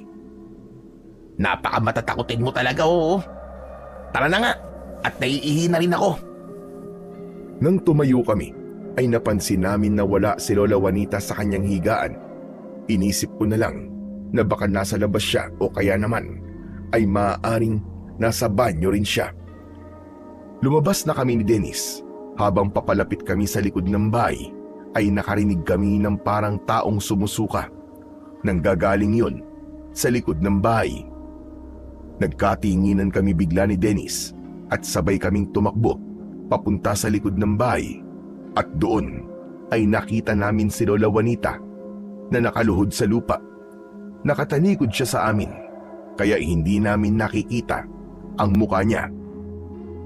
Napakamatatakotin mo talaga, oo. Tara na nga, at naiihi na rin ako. Nang tumayo kami, ay napansin namin na wala si Lola Juanita sa kanyang higaan. Inisip ko na lang na baka nasa labas siya o kaya naman ay maaaring nasa banyo rin siya. Lumabas na kami ni Dennis. Habang papalapit kami sa likod ng bahay, ay nakarinig kami ng parang taong sumusuka. Nanggagaling yun sa likod ng bahay. Nagkatinginan kami bigla ni Dennis at sabay kaming tumakbo papunta sa likod ng bahay. At doon ay nakita namin si Lola Juanita na nakaluhod sa lupa. Nakatalikod siya sa amin, kaya hindi namin nakikita ang mukha niya.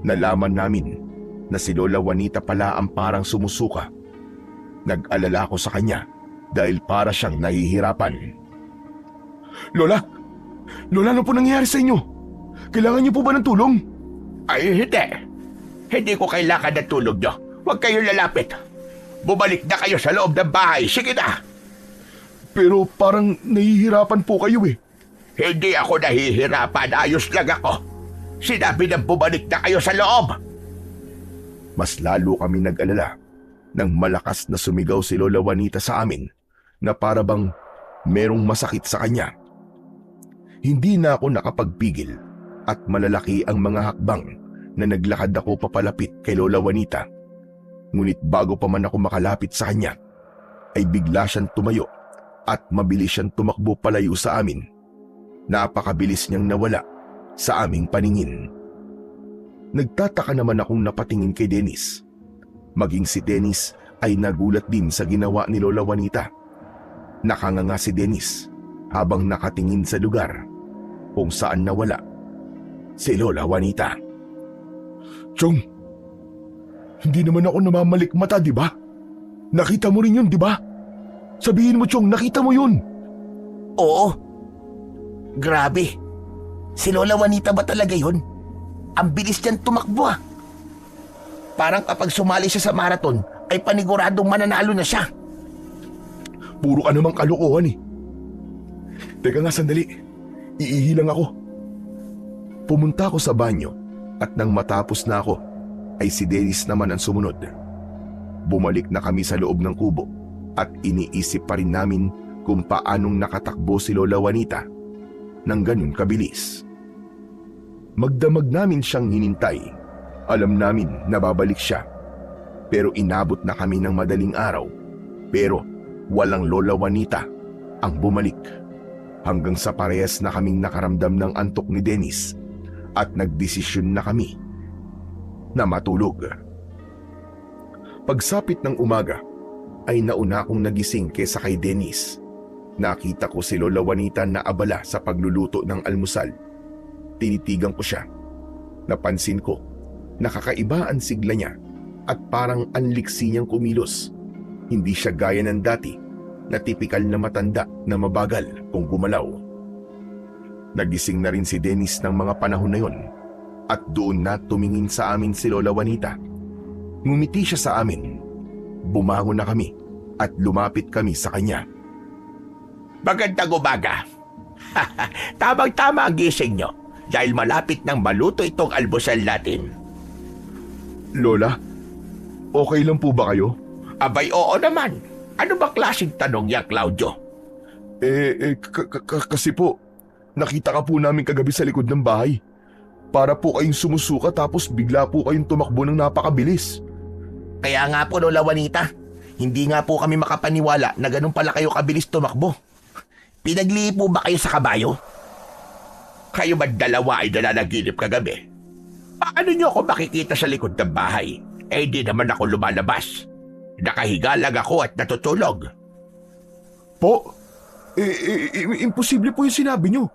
Nalaman namin na si Lola Juanita pala ang parang sumusuka. Nag-alala ko sa kanya dahil para siyang nahihirapan. Lola! Lola, ano po nangyayari sa inyo? Kailangan niyo po ba ng tulong? Ay, hindi. Hindi ko kailangan ng tulog nyo. Huwag kayong lalapit. Bumalik na kayo sa loob ng bahay. Sige na. Pero parang nahihirapan po kayo eh. Hindi ako nahihirapan. Ayos lang ako. Sinabi na bumalik na kayo sa loob. Mas lalo kami nag-alala nang malakas na sumigaw si Lola Juanita sa amin na para bang merong masakit sa kanya. Hindi na ako nakapagpigil at malalaki ang mga hakbang na naglakad ako papalapit kay Lola Juanita. Ngunit bago pa man ako makalapit sa kanya, ay bigla siyang tumayo at mabilis siyang tumakbo palayo sa amin. Napakabilis niyang nawala sa aming paningin. Nagtataka naman akong napatingin kay Dennis. Maging si Dennis ay nagulat din sa ginawa ni Lola Juanita. Nakanganga si Dennis habang nakatingin sa lugar kung saan nawala si Lola Juanita. Chong, hindi naman ako namamalik mata, di ba? Nakita mo rin yun, di ba? Sabihin mo, Chong, nakita mo yun. Oo. Grabe. Si Lola Juanita ba talaga yun? Ang bilis niyan tumakbo ah. Parang kapag sumali siya sa marathon, ay paniguradong mananalo na siya. Puro ka namang kalokohan eh. Teka nga sandali, iihi lang ako. Pumunta ako sa banyo at nang matapos na ako, ay si Dennis naman ang sumunod. Bumalik na kami sa loob ng kubo at iniisip pa rin namin kung paanong nakatakbo si Lola Juanita nang ganun kabilis. Magdamag namin siyang hinintay. Alam namin na babalik siya. Pero inabot na kami ng madaling araw. Pero walang Lola Juanita ang bumalik. Hanggang sa parehas na kaming nakaramdam ng antok ni Dennis at nagdesisyon na kami na matulog. Pagsapit ng umaga ay nauna akong nagising kesa kay Dennis. Nakita ko si Lola Juanita na abala sa pagluluto ng almusal. Tinitigan ko siya. Napansin ko nakakaiba ang sigla niya at parang anliksi niyang kumilos. Hindi siya gaya ng dati na tipikal na matanda na mabagal kung gumalaw. Nagising na rin si Dennis ng mga panahon na yon at doon na tumingin sa amin si Lola Juanita. Ngumiti siya sa amin. Bumangon na kami at lumapit kami sa kanya. Magandang umaga. Tamang-tama ang gising nyo dahil malapit nang maluto itong almusal natin. Lola, okay lang po ba kayo? Abay, oo naman. Ano ba klaseng tanong yan, Claudio? Kasi po, nakita ka po namin kagabi sa likod ng bahay. Para po kayong sumusuka tapos bigla po kayong tumakbo ng napakabilis. Kaya nga po, Lola Juanita, hindi nga po kami makapaniwala na ganun pala kayo kabilis tumakbo. Pinaglihi po ba kayo sa kabayo? Kayo ba dalawa ay nananaginip kagabi? Paano nyo ako makikita sa likod ng bahay? Eh di naman ako lumalabas. Nakahiga lang ako at natutulog. Po? Imposible po yung sinabi nyo.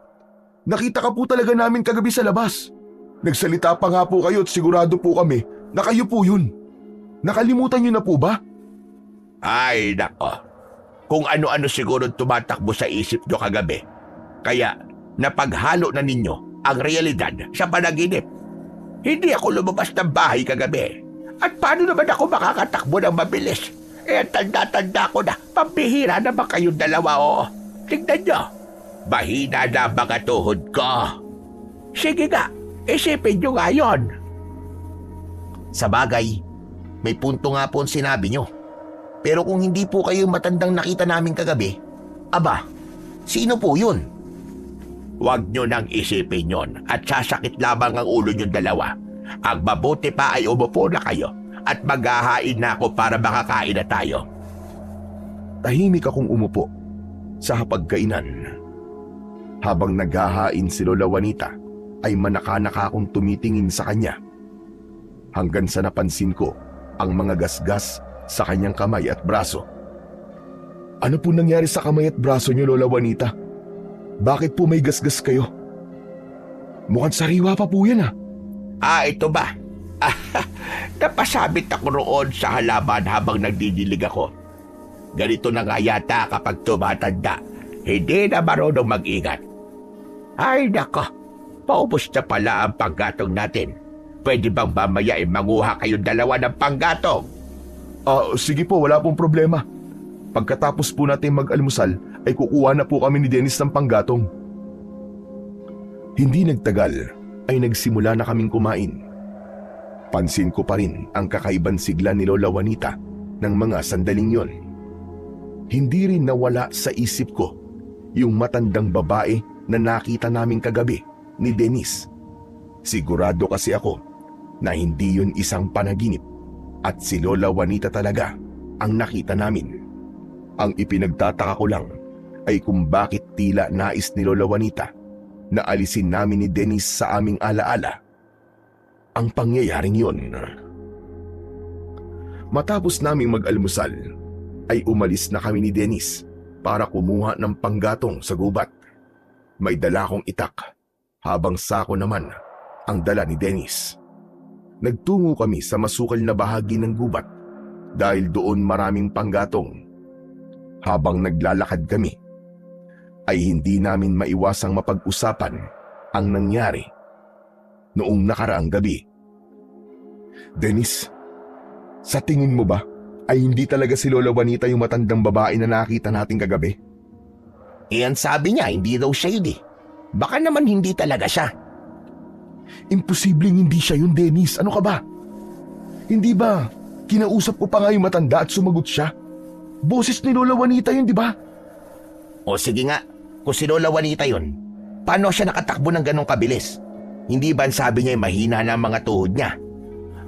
Nakita ka po talaga namin kagabi sa labas. Nagsalita pa nga po kayo at sigurado po kami na kayo po yun. Nakalimutan nyo na po ba? Ay nako. Kung ano-ano siguro tumatakbo sa isip nyo kagabi. Kaya napaghalo na ninyo ang realidad sa panaginip. Hindi ako lumabas ng bahay kagabi. At paano naman ako makakatakbo ng mabilis? Eh, tanda-tanda ko na. Pambihira na ba kayong dalawa, oh? Tignan nyo. Mahina na mga tuhod ko. Sige nga, isipin nyo nga yun. Sa bagay, may punto nga po ang sinabi nyo. Pero kung hindi po kayo matandang nakita namin kagabi, aba, sino po yun? Huwag nyo nang isipin yon at sasakit lamang ang ulo nyo dalawa. Ang mabuti pa ay umupo na kayo at maghahain na ako para makakain na tayo. Tahimik akong umupo sa hapagkainan. Habang naghahain si Lola Juanita ay manaka-naka akong tumitingin sa kanya. Hanggang sa napansin ko ang mga gasgas sa kanyang kamay at braso. Ano po nangyari sa kamay at braso niyo, Lola Juanita? Bakit po may gasgas kayo? Mukhang sariwa pa po yan ah. Ito ba? Napasabit ako roon sa halaman habang nagdidilig ako. Ganito na nga yata kapag tumatanda. Hindi na marunong mag-ingat. Ay nako, paubos na pala ang panggatong natin. Pwede bang mamaya manguha kayong dalawa ng panggatong? Sige po, wala pong problema. Pagkatapos po natin mag-almusal, ay kukuha na po kami ni Dennis ng panggatong. Hindi nagtagal, ay nagsimula na kaming kumain. Pansin ko pa rin ang kakaibang sigla ni Lola Juanita ng mga sandaling yon. Hindi rin nawala sa isip ko yung matandang babae na nakita naming kagabi ni Dennis. Sigurado kasi ako na hindi yun isang panaginip at si Lola Juanita talaga ang nakita namin. Ang ipinagtataka ko lang ay kung bakit tila nais ni Lola Juanita na alisin namin ni Dennis sa aming alaala ang pangyayaring yun. Matapos naming mag-almusal, ay umalis na kami ni Dennis para kumuha ng panggatong sa gubat. May dala akong itak, habang sako naman ang dala ni Dennis. Nagtungo kami sa masukal na bahagi ng gubat dahil doon maraming panggatong. Habang naglalakad kami, ay hindi namin maiwasang mapag-usapan ang nangyari noong nakaraang gabi. Dennis, sa tingin mo ba ay hindi talaga si Lola Juanita yung matandang babae na nakita natin kagabi? Ang sabi niya, hindi daw siya yun eh. Baka naman hindi talaga siya. Imposibleng hindi siya yun, Dennis. Ano ka ba? Hindi ba kinausap ko pa nga yung matanda at sumagot siya? Boses ni Lola Juanita yun, di ba? O sige nga, kung si Lola Juanita yun, paano siya nakatakbo ng ganong kabilis? Hindi ba sabi niya mahina na ang mga tuhod niya?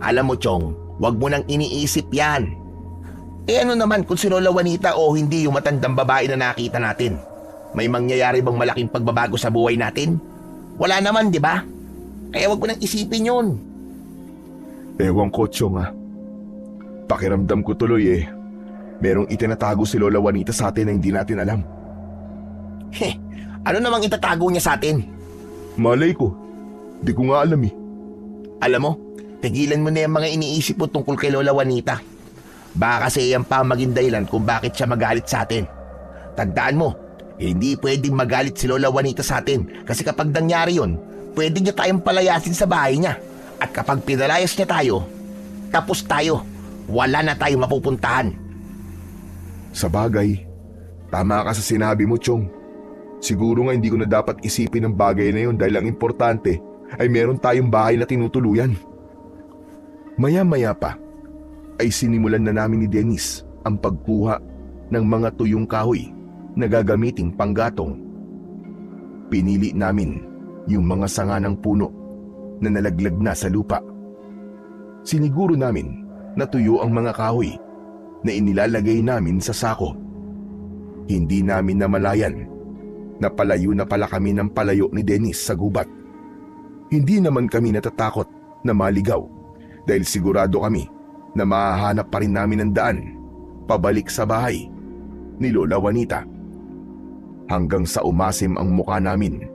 Alam mo, Chong, wag mo nang iniisip yan. Ano naman kung si Lola Juanita o hindi yung matandang babae na nakita natin? May mangyayari bang malaking pagbabago sa buhay natin? Wala naman, di ba? Kaya wag mo nang isipin yun. Ewan ko, Chong ah. Pakiramdam ko tuloy merong itinatago si Lola Juanita sa atin na hindi natin alam. Ano namang itatago niya sa atin? Malay ko. Di ko nga alam eh. Alam mo, tigilan mo na yung mga iniisip mo tungkol kay Lola Juanita. Baka kasi yan pa maging dahilan kung bakit siya magalit sa atin. Tandaan mo, hindi pwedeng magalit si Lola Juanita sa atin kasi kapag nangyari yun, pwede niya tayong palayasin sa bahay niya. At kapag pinalayas niya tayo, tapos tayo. Wala na tayong mapupuntahan. Sa bagay, tama ka sa sinabi mo, Chong. Siguro nga hindi ko na dapat isipin ang bagay na yun dahil ang importante ay meron tayong bahay na tinutuluyan. Maya-maya pa, ay sinimulan na namin ni Dennis ang pagkuha ng mga tuyong kahoy na gagamiting panggatong. Pinili namin yung mga sanga ng puno na nalaglag na sa lupa. Siniguro namin na tuyo ang mga kahoy na inilalagay namin sa sako. Hindi namin namalayan na palayo na pala kami ng palayo ni Dennis sa gubat. Hindi naman kami natatakot na maligaw dahil sigurado kami na mahahanap pa rin namin ang daan pabalik sa bahay ni Lola Juanita. Hanggang sa umasim ang mukha namin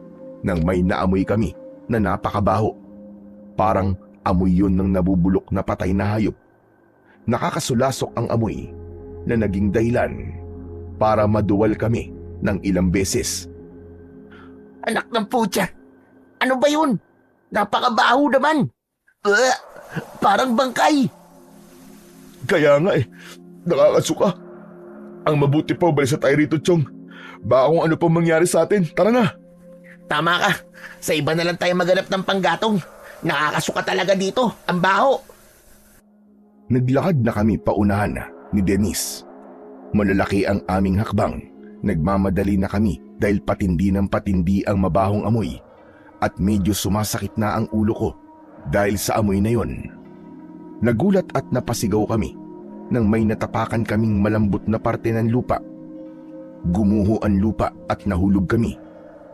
nang may naamoy kami na napakabaho. Parang amoy yun ng nabubulok na patay na hayop. Nakakasulasok ang amoy na naging dahilan para maduwal kami ng ilang beses. Anak ng putya, ano ba yun? Napakabaho naman. Parang bangkay. Kaya nga nakakasuka. Ang mabuti pa balik sa tayo rito, Chong. Baka kung ano pa mangyari sa atin, tara na. Tama ka, sa iba na lang tayo maghanap ng panggatong. Nakakasuka talaga dito, ang baho. Naglakad na kami paunahan ni Dennis. Malalaki ang aming hakbang. Nagmamadali na kami dahil patindi ng patindi ang mabahong amoy at medyo sumasakit na ang ulo ko dahil sa amoy na yon. Nagulat at napasigaw kami nang may natapakan kaming malambot na parte ng lupa. Gumuho ang lupa at nahulog kami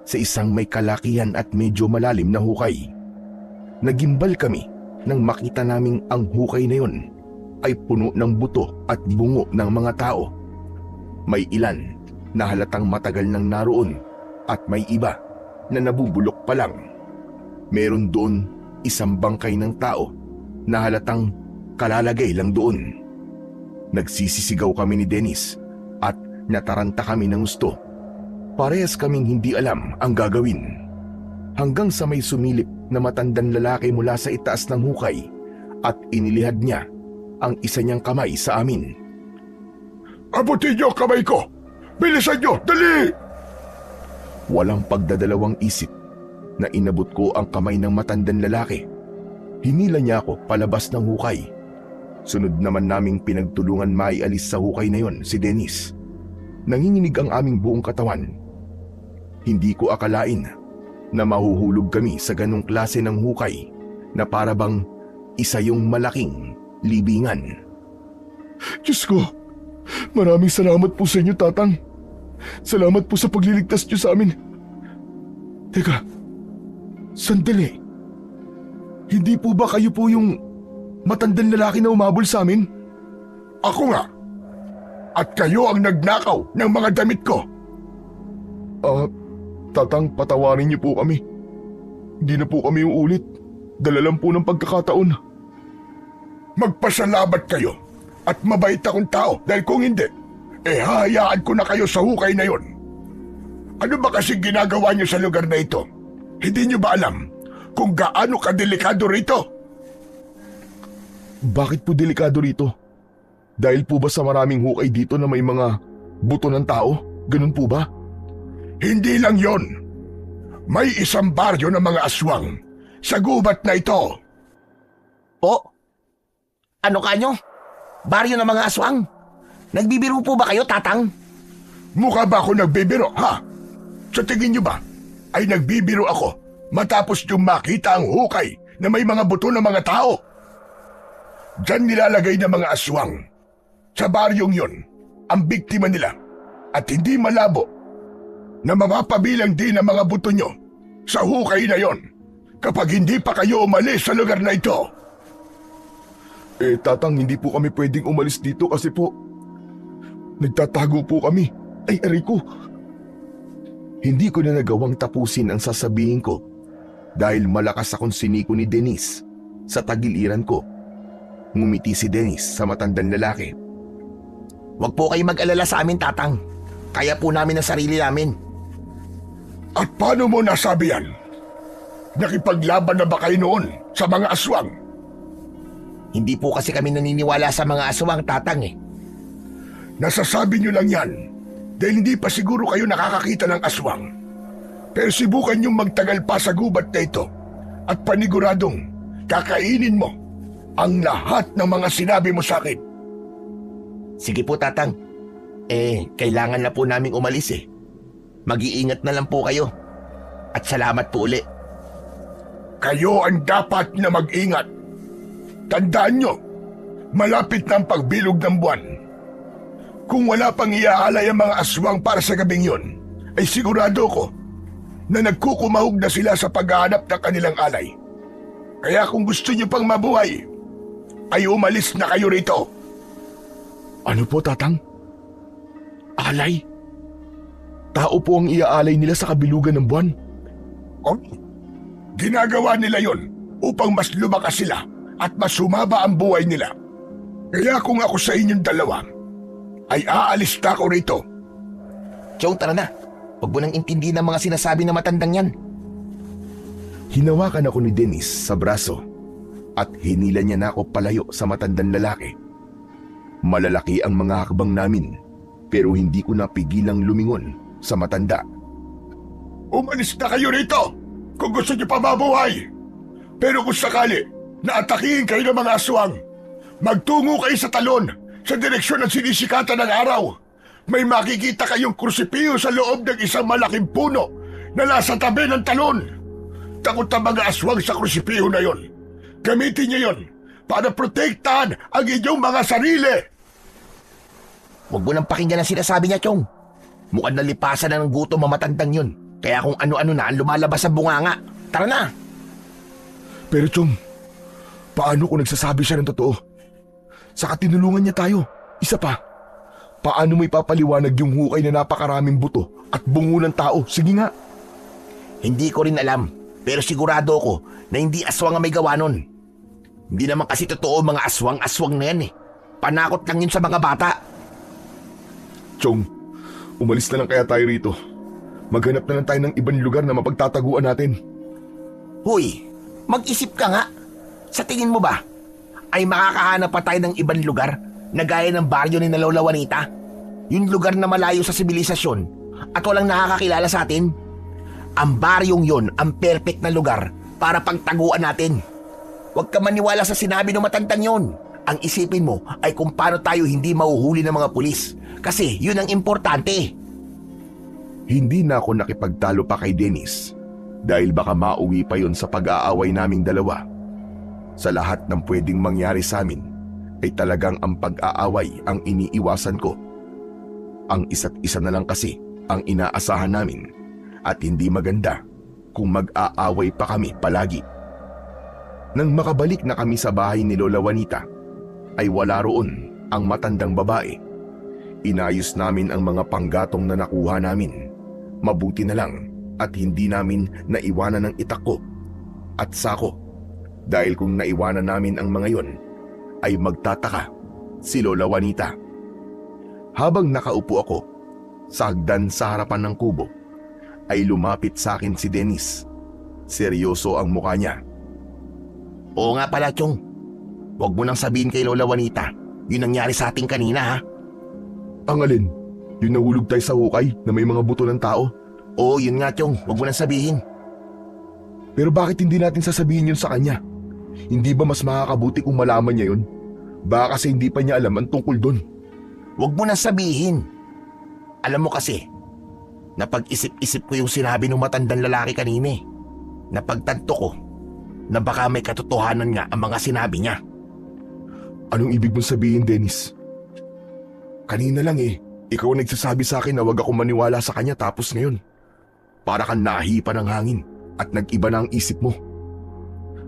sa isang may kalakihan at medyo malalim na hukay. Nagimbal kami nang makita naming ang hukay na yon ay puno ng buto at bungo ng mga tao. May ilan na halatang matagal nang naroon at may iba na nabubulok pa lang. Meron doon isang bangkay ng tao na halatang kalalagay lang doon. Nagsisisigaw kami ni Dennis at nataranta kami ng gusto. Parehas kaming hindi alam ang gagawin. Hanggang sa may sumilip na matandang lalaki mula sa itaas ng hukay at inilihad niya ang isa niyang kamay sa amin. Abutin niyo ang kamay ko! Bilisan niyo! Dali! Walang pagdadalawang isip na inabot ko ang kamay ng matandang lalaki. Hinila niya ako palabas ng hukay. Sunod naman naming pinagtulungan maialis sa hukay na yon si Dennis. Nanginginig ang aming buong katawan. Hindi ko akalain na mahuhulog kami sa ganong klase ng hukay na para bang isa yung malaking libingan. Diyos ko, maraming salamat po sa inyo, Tatang. Salamat po sa pagliligtas niyo sa amin. Teka, sandali. Hindi po ba kayo po yung matandang lalaki na umabol sa amin? Ako nga. At kayo ang nagnakaw ng mga damit ko. Tatang, patawarin niyo po kami. Hindi na po kami uulit. Dala lang po ng pagkakataon. Magpasalamat kayo at mabait akong tao dahil kung hindi, hahayaan ko na kayo sa hukay na yon. Ano ba kasi ginagawa niyo sa lugar na ito? Hindi niyo ba alam kung gaano kadelikado rito? Bakit po delikado rito? Dahil po ba sa maraming hukay dito na may mga buto ng tao? Ganun po ba? Hindi lang yon. May isang baryo ng mga aswang sa gubat na ito. Po? Ano kanyo? Baryo ng mga aswang? Nagbibiro po ba kayo, Tatang? Mukha ba ako nagbibiro, ha? Sa tingin niyo ba ay nagbibiro ako matapos yung makita ang hukay na may mga buto ng mga tao? Diyan nilalagay ng mga aswang. Sa baryong yon, ang biktima nila at hindi malabo na mapapabilang din ang mga buto nyo sa hukay na yon kapag hindi pa kayo umalis sa lugar na ito. Tatang, hindi po kami pwedeng umalis dito kasi po nagtatago po kami. Ay, aray ko. Hindi ko na nagawang tapusin ang sasabihin ko dahil malakas akong siniko ni Dennis sa tagiliran ko. Ngumiti si Dennis sa matandang lalaki. Huwag po kayo mag-alala sa amin, Tatang. Kaya po namin ang sarili namin. At paano mo nasabi yan? Nakipaglaban na ba kayo noon sa mga aswang? Hindi po kasi kami naniniwala sa mga aswang, Tatang eh. Nasasabi nyo lang yan dahil hindi pa siguro kayo nakakakita ng aswang. Pero subukan nyong magtagal pa sa gubat na ito at paniguradong kakainin mo ang lahat ng mga sinabi mo sa akin. Sige po, Tatang. Kailangan na po naming umalis eh. Mag-iingat na lang po kayo. At salamat po uli. Kayo ang dapat na mag-ingat. Tandaan nyo, malapit na ang pagbilog ng buwan. Kung wala pang iaalay ang mga aswang para sa gabing yon, ay sigurado ko na nagkukumahog na sila sa paghahanap ng kanilang alay. Kaya kung gusto nyo pang mabuhay, ay umalis na kayo rito. Ano po, Tatang? Alay? Tao po ang iaalay nila sa kabilugan ng buwan. Oh, ginagawa nila yon upang mas lumakas sila at mas sumaba ang buhay nila. Kaya kung ako sa inyong dalawa, ay aalis na ako rito. Chong, tara na. Huwag mo nang intindi ng mga sinasabi ng matandang yan. Hinawakan ako ni Dennis sa braso at hinila niya na ako palayo sa matandang lalaki. Malalaki ang mga hakbang namin pero hindi ko napigilang lumingon sa matanda. Umalis na kayo rito kung gusto niyo pa mabuhay. Pero kung sakali na atakihin kayo ng mga aswang, magtungo kayo sa talon sa direksyon ng sinisikatan ng araw. May makikita kayong krusipiyo sa loob ng isang malaking puno na nasa tabi ng talon. Takot ang mga aswang sa krusipiyo na yon. Gamitin niyo yon para protektahan ang inyong mga sarili. Huwag mo nang pakinggan ang sinasabi niya, Chong. Mukhang nalipasan na ng gutom ang matandang yun. Kaya kung ano-ano na ang lumalabas sa bunganga. Tara na! Pero Chong, paano kung nagsasabi siya ng totoo? Saka tinulungan niya tayo. Isa pa, paano mo ipapaliwanag yung hukay na napakaraming buto at bungo ng tao? Sige nga. Hindi ko rin alam. Pero sigurado ko na hindi aswang ang may gawa nun. Hindi naman kasi totoo mga aswang-aswang na yan eh. Panakot lang yun sa mga bata. Chong, umalis na lang kaya tayo rito. Maghanap na lang tayo ng ibang lugar na mapagtataguan natin. Huy, mag-isip ka nga. Sa tingin mo ba, ay makakahanap pa tayo ng ibang lugar na gaya ng baryo ni Lola Juanita. Yung lugar na malayo sa sibilisasyon at walang nakakakilala sa atin. Ang baryong yon ang perfect na lugar para pagtaguan natin. Huwag ka maniwala sa sinabi ng matandang yon. Ang isipin mo ay kung paano tayo hindi mahuhuli ng mga pulis. Kasi yun ang importante. Hindi na ako nakipagtalo pa kay Dennis dahil baka mauwi pa yon sa pag-aaway naming dalawa. Sa lahat ng pwedeng mangyari sa amin ay talagang ang pag-aaway ang iniiwasan ko. Ang isa't isa na lang kasi ang inaasahan namin at hindi maganda kung mag-aaway pa kami palagi. Nang makabalik na kami sa bahay ni Lola Juanita, ay wala roon ang matandang babae. Inayos namin ang mga panggatong na nakuha namin. Mabuti na lang at hindi namin naiwanan ng itak ko at sako. Dahil kung naiwanan namin ang mga yon, ay magtataka si Lola Juanita. Habang nakaupo ako sa hagdan sa harapan ng kubo, ay lumapit sa akin si Dennis. Seryoso ang mukha niya. Oo nga pala, Chong. Huwag mo nang sabihin kay Lola Juanita yung nangyari sa ating kanina, ha? Ang alin? Yung nahulog tayo sa hukay na may mga buto ng tao? Oo, yun nga, Chong. Huwag mo nang sabihin. Pero bakit hindi natin sasabihin yun sa kanya? Hindi ba mas makakabuti kung malaman niya yun? Baka kasi hindi pa niya alam ang tungkol doon. Huwag mo nang sabihin. Alam mo kasi, napag-isip-isip ko yung sinabi ng matandang lalaki kanina eh. Napagtanto ko na baka may katotohanan nga ang mga sinabi niya. Anong ibig mong sabihin, Dennis? Kanina lang ikaw ang nagsasabi sa akin na wag ako maniwala sa kanya tapos ngayon. Para kang nahipa ng hangin at nag-iba na ang isip mo.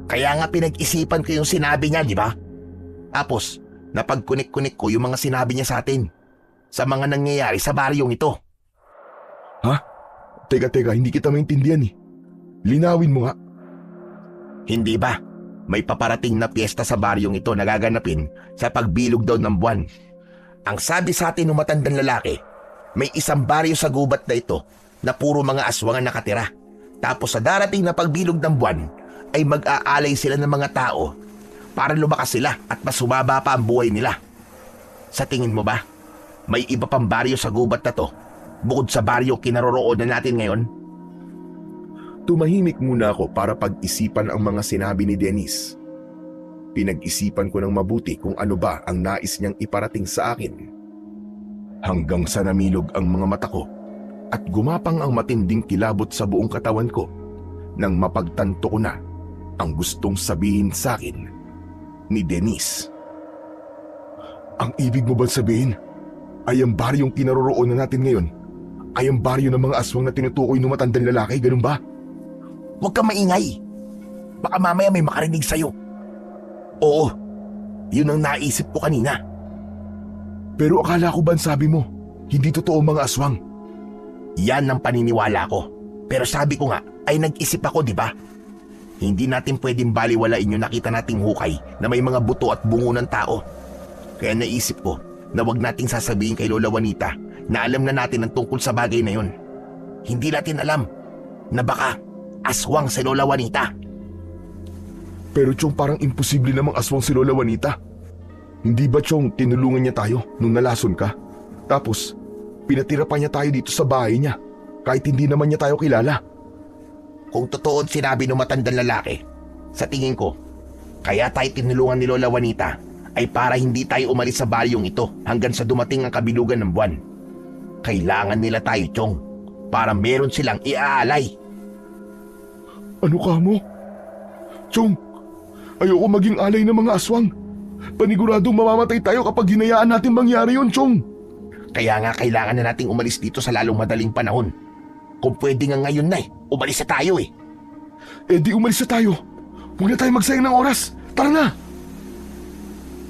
Kaya nga pinag-isipan ko yung sinabi niya, di ba? Tapos, napagkunik-kunik ko yung mga sinabi niya sa atin. Sa mga nangyayari sa baryong ito. Ha? Teka, hindi kita maintindihan eh. Linawin mo nga. Hindi ba? May paparating na piyesta sa baryong ito na gaganapin sa pagbilog daw ng buwan. Ang sabi sa atin ng matandang lalaki, may isang baryo sa gubat na ito na puro mga aswang ang nakatira. Tapos sa darating na pagbilog ng buwan, ay mag-aalay sila ng mga tao para lumakas sila at mas sumaba pa ang buhay nila. Sa tingin mo ba, may iba pang baryo sa gubat na to bukod sa baryo kinaroroonan natin ngayon? Tumahimik muna ako para pag-isipan ang mga sinabi ni Dennis. Pinag-isipan ko ng mabuti kung ano ba ang nais niyang iparating sa akin. Hanggang sa namilog ang mga mata ko at gumapang ang matinding kilabot sa buong katawan ko nang mapagtanto ko na ang gustong sabihin sa akin ni Dennis. Ang ibig mo bang sabihin ay ang baryong kinaroroonan natin ngayon ay ang baryo ng mga aswang na tinutukoy ng matandang lalaki, ganun ba? Huwag kang maingay. Baka mamaya may makarinig sa'yo. Oo, yun ang naisip ko kanina. Pero akala ko ba sabi mo, hindi totoo mga aswang? Yan ang paniniwala ko. Pero sabi ko nga, ay nag-isip ako, di ba? Hindi natin pwedeng baliwalain yung nakita nating hukay na may mga buto at bungo ng tao. Kaya naisip ko na wag nating sasabihin kay Lola Juanita na alam na natin ang tungkol sa bagay na yun. Hindi natin alam na baka aswang si Lola Juanita. Pero Chong, parang imposible namang aswang si Lola Juanita. Hindi ba Chong, tinulungan niya tayo nung nalason ka? Tapos, pinatira pa niya tayo dito sa bahay niya kahit hindi naman niya tayo kilala. Kung totoo sinabi ng matandang lalaki, sa tingin ko, kaya tayo tinulungan ni Lola Juanita ay para hindi tayo umalis sa baryong ito hanggang sa dumating ang kabilugan ng buwan. Kailangan nila tayo, Chong, para meron silang iaalay. Ano ka mo? Chong, ayoko maging alay ng mga aswang. Paniguradong mamamatay tayo kapag hinayaan natin mangyari yun, Chong. Kaya nga kailangan na nating umalis dito sa lalong madaling panahon. Kung pwede nga ngayon na umalis na tayo eh. Eh di umalis na tayo. Huwag na tayo magsayang ng oras. Tara na!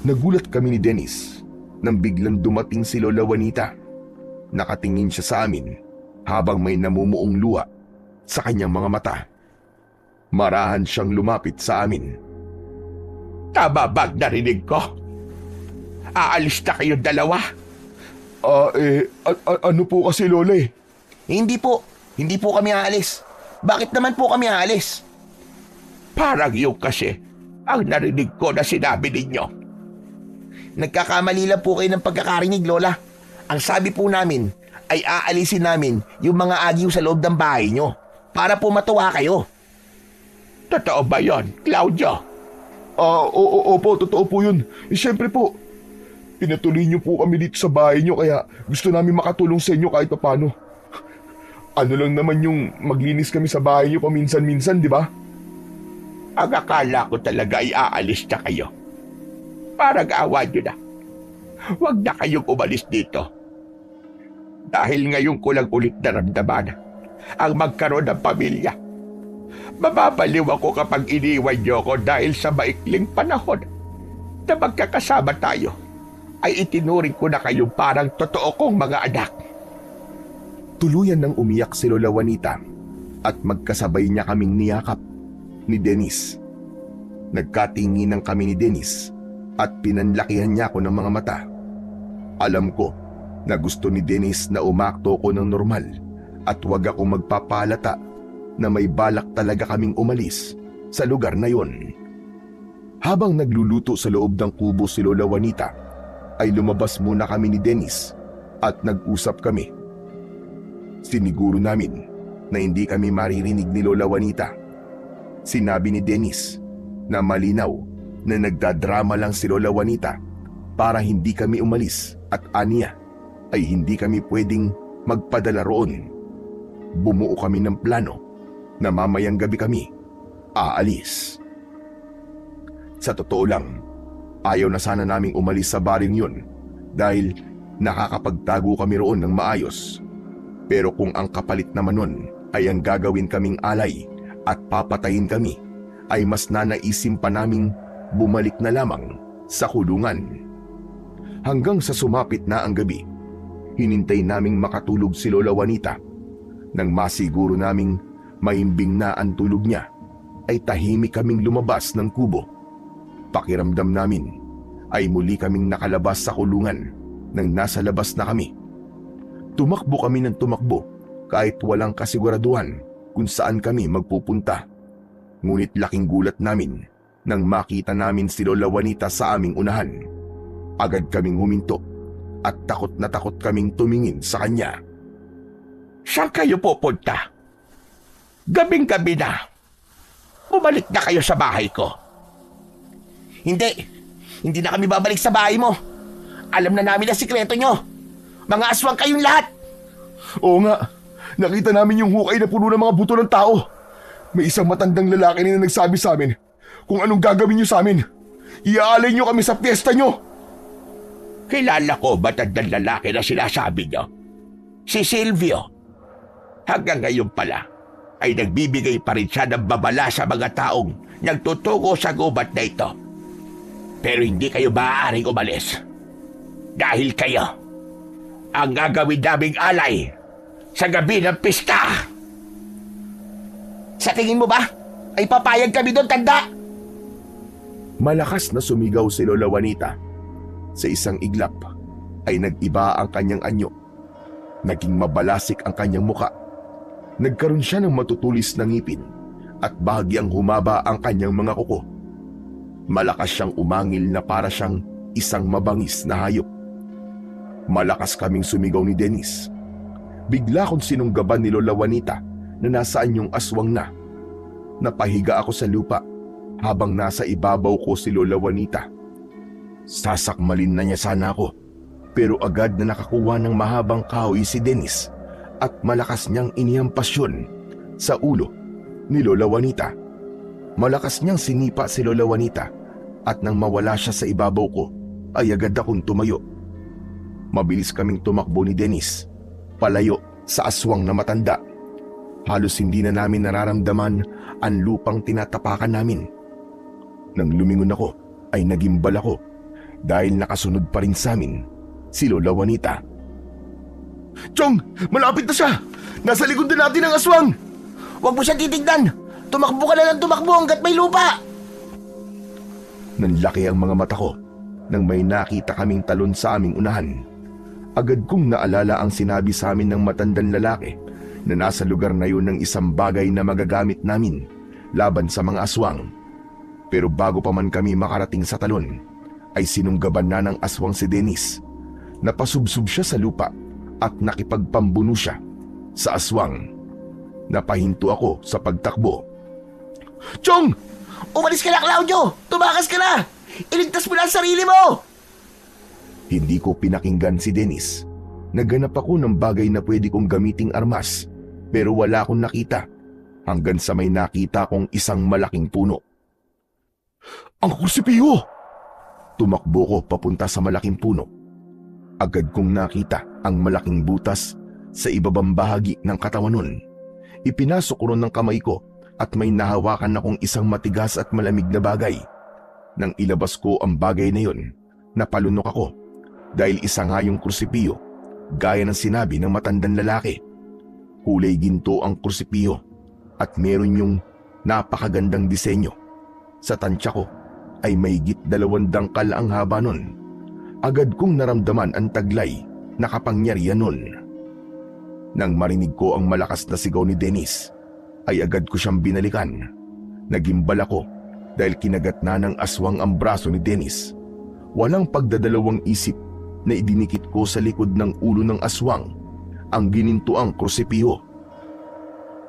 Nagulat kami ni Dennis nang biglang dumating si Lola Juanita. Nakatingin siya sa amin habang may namumuong luha sa kanyang mga mata. Marahan siyang lumapit sa amin. Tama bang narinig ko? Aalis na kayo dalawa? Ano po kasi Lola eh? Hindi po kami aalis. Bakit naman po kami aalis? Parang yung kasi, ang narinig ko na sinabi ninyo. Nagkakamali lang po kayo ng pagkakarinig, Lola. Ang sabi po namin ay aalisin namin yung mga agiw sa loob ng bahay nyo para po matuwa kayo. Totoo ba yon, Claudio? Opo, totoo po yun. Siyempre po, pinatuloy niyo po kami dito sa bahay niyo kaya gusto namin makatulong sa inyo kahit paano. Ano lang naman yung maglinis kami sa bahay niyo paminsan-minsan, di ba? Ang akala ko talaga ay aalis na kayo. Parang awa nyo na. Huwag na kayong umalis dito. Dahil ngayon ko lang ulit naramdaman ang magkaroon ng pamilya. Mababaliw ako kapag iniwan niyo ako dahil sa maikling panahon na magkakasama tayo ay itinuring ko na kayong parang totoo kong mga anak. Tuluyan nang umiyak si Lola Juanita at magkasabay niya kaming niyakap ni Dennis. Nagkatinginan kami ni Dennis at pinanlakihan niya ako ng mga mata. Alam ko na gusto ni Dennis na umakto ko ng normal at wag akong magpapalata na may balak talaga kaming umalis sa lugar na yon. Habang nagluluto sa loob ng kubo si Lola Juanita, ay lumabas muna kami ni Dennis at nag-usap kami. Siniguro namin na hindi kami maririnig ni Lola Juanita. Sinabi ni Dennis na malinaw na nagdadrama lang si Lola Juanita para hindi kami umalis at aniya ay hindi kami pwedeng magpadala roon. Bumuo kami ng plano na mamayang gabi kami aalis. Sa totoo lang, ayaw na sana naming umalis sa baring yun dahil nakakapagtago kami roon ng maayos. Pero kung ang kapalit naman nun ay ang gagawin kaming alay at papatayin kami, ay mas nanaisim pa naming bumalik na lamang sa kulungan. Hanggang sa sumapit na ang gabi, hinintay naming makatulog si Lola Juanita. Nang masiguro naming mahimbing na ang tulog niya, ay tahimik kaming lumabas ng kubo. Pakiramdam namin ay muli kaming nakalabas sa kulungan nang nasa labas na kami. Tumakbo kami ng tumakbo kahit walang kasiguraduhan kung saan kami magpupunta. Ngunit laking gulat namin nang makita namin si Lola Juanita sa aming unahan. Agad kaming huminto at takot na takot kaming tumingin sa kanya. Saan kayo pupunta? Gabing-gabi na. Bumalik na kayo sa bahay ko. Hindi na kami babalik sa bahay mo. Alam na namin ang sikreto nyo. Mga aswang kayong lahat. Oo nga, nakita namin yung hukay na puno ng mga buto ng tao. May isang matandang lalaki na nagsabi sa amin kung anong gagawin nyo sa amin. Iaalay nyo kami sa piyesta nyo. Kilala ko matandang lalaki na sinasabi nyo. Si Silvio. Hanggang ngayon pala ay nagbibigay pa rin siya ng babala sa mga taong nagtutungo sa gubat na ito. Pero hindi kayo maaaring umalis. Dahil kayo ang gagawin naming alay sa gabi ng pista. Sa tingin mo ba ay papayag kami doon, tanda? Malakas na sumigaw si Lola Juanita. Sa isang iglap ay nag-iba ang kanyang anyo. Naging mabalasik ang kanyang muka. Nagkaroon siya ng matutulis na ngipin at bahagyang humaba ang kanyang mga kuko. Malakas siyang umangil na para siyang isang mabangis na hayop. Malakas kaming sumigaw ni Dennis. Bigla kong sinunggaban ni Lola Juanita na nasaan yung aswang na. Napahiga ako sa lupa habang nasa ibabaw ko si Lola Juanita. Sasakmalin na niya sana ako, pero agad na nakakuha ng mahabang kahoy si Dennis at malakas niyang inihampas yun sa ulo ni Lola Juanita. Malakas niyang sinipa si Lola Juanita at nang mawala siya sa ibabaw ko ay agad akong tumayo. Mabilis kaming tumakbo ni Dennis palayo sa aswang na matanda. Halos hindi na namin nararamdaman ang lupang tinatapakan namin. Nang lumingon ako ay nagimbal ako dahil nakasunod pa rin sa amin si Lola Juanita. Chong! Malapit na siya! Nasa likod na natin ang aswang! Huwag mo siyang titignan! Tumakbo ka na lang tumakbo hanggat may lupa! Nanlaki ang mga mata ko nang may nakita kaming talon sa aming unahan. Agad kong naalala ang sinabi sa amin ng matandang lalaki na nasa lugar na yun ng isang bagay na magagamit namin laban sa mga aswang. Pero bago pa man kami makarating sa talon, ay sinunggaban na ng aswang si Dennis. Napasubsob siya sa lupa at nakipagpambuno siya sa aswang. Napahinto ako sa pagtakbo. Chong! Umalis ka na, Claudio! Tumakas ka na! Iligtas mo na ang sarili mo! Hindi ko pinakinggan si Dennis. Naghanap ako ng bagay na pwede kong gamiting armas, pero wala akong nakita hanggang sa may nakita kong isang malaking puno. Ang kursipiyo! Tumakbo ko papunta sa malaking puno. Agad kong nakita ang malaking butas sa ibabang bahagi ng katawan nun. Ipinasok ko ron ng kamay ko at may nahawakan akong isang matigas at malamig na bagay. Nang ilabas ko ang bagay na yun, napalunok ako dahil isa nga yung kursipiyo, gaya ng sinabi ng matandang lalaki. Kulay ginto ang kursipiyo at meron yung napakagandang disenyo. Sa tansya ko ay mahigit 2 dangkal ang haba nun. Agad kong naramdaman ang taglay na kapangyarihan nun. Nang marinig ko ang malakas na sigaw ni Dennis, ay agad ko siyang binalikan. Nagimbal ako dahil kinagat na ng aswang ang braso ni Dennis. Walang pagdadalawang isip na idinikit ko sa likod ng ulo ng aswang ang ginintuang kursipiyo.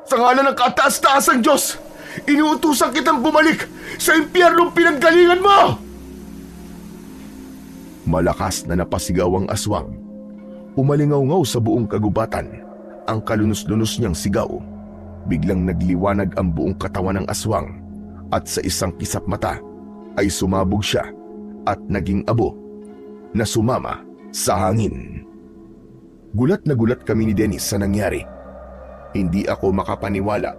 Sa ngalan ng kataas-taasang Diyos, inuutusan kitang bumalik sa impyernong pinanggalingan mo! Malakas na napasigaw ang aswang. Umalingaw-ngaw sa buong kagubatan ang kalunos-lunos niyang sigaw. Biglang nagliwanag ang buong katawan ng aswang at sa isang kisap mata ay sumabog siya at naging abo na sumama sa hangin. Gulat na gulat kami ni Dennis sa nangyari. Hindi ako makapaniwala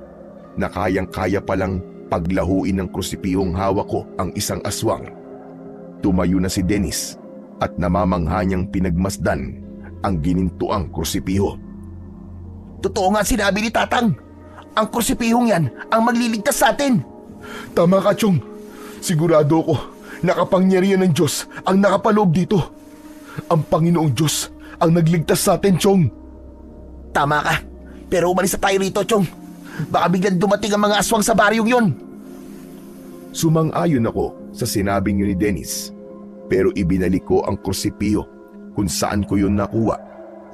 na kayang-kaya palang paglahuin ng krusipiyong hawak ko ang isang aswang. Tumayo na si Dennis at namamangha niyang pinagmasdan ang ginintuang krusipiyo. Totoo nga sinabi ni Tatang. Ang kursipihong yan ang magliligtas sa atin. Tama ka, Chong. Sigurado ko na kapangyarihan ng Diyos ang nakapaloob dito. Ang Panginoong Diyos ang nagligtas sa atin, Chong. Tama ka. Pero umalis na tayo rito, Chong. Baka biglang dumating ang mga aswang sa baryong yon. Sumang-ayon ako sa sinabing yun ni Dennis. Pero ibinalik ko ang kursipiyo kung saan ko yun nakuha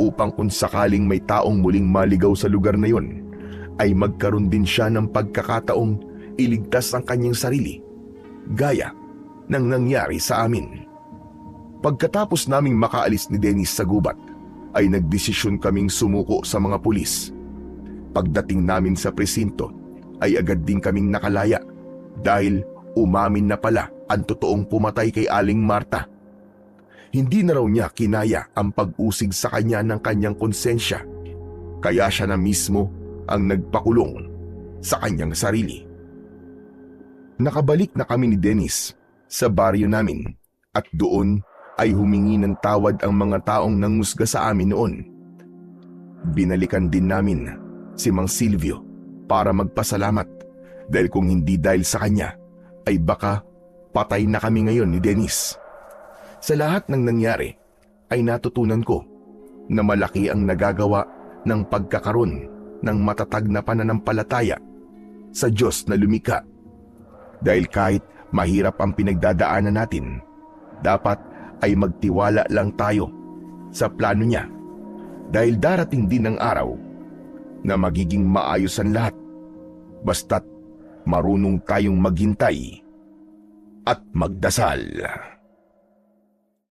upang kung sakaling may taong muling maligaw sa lugar na yun, ay magkaroon din siya ng pagkakataong iligtas ang kanyang sarili, gaya ng nangyari sa amin. Pagkatapos naming makaalis ni Dennis sa gubat, ay nagdesisyon kaming sumuko sa mga pulis. Pagdating namin sa presinto, ay agad din kaming nakalaya dahil umamin na pala ang totoong pumatay kay Aling Marta. Hindi na raw niya kinaya ang pag-usig sa kanya ng kanyang konsensya, kaya siya na mismo ang nagpakulong sa kanyang sarili. Nakabalik na kami ni Dennis sa baryo namin at doon ay humingi ng tawad ang mga taong nangusga sa amin noon. Binalikan din namin si Mang Silvio para magpasalamat dahil kung hindi dahil sa kanya ay baka patay na kami ngayon ni Dennis. Sa lahat ng nangyari ay natutunan ko na malaki ang nagagawa ng pagkakaroon ng matatag na pananampalataya sa Diyos na lumikha. Dahil kahit mahirap ang pinagdadaanan natin, dapat ay magtiwala lang tayo sa plano niya dahil darating din ang araw na magiging maayos ang lahat basta't marunong tayong maghintay at magdasal.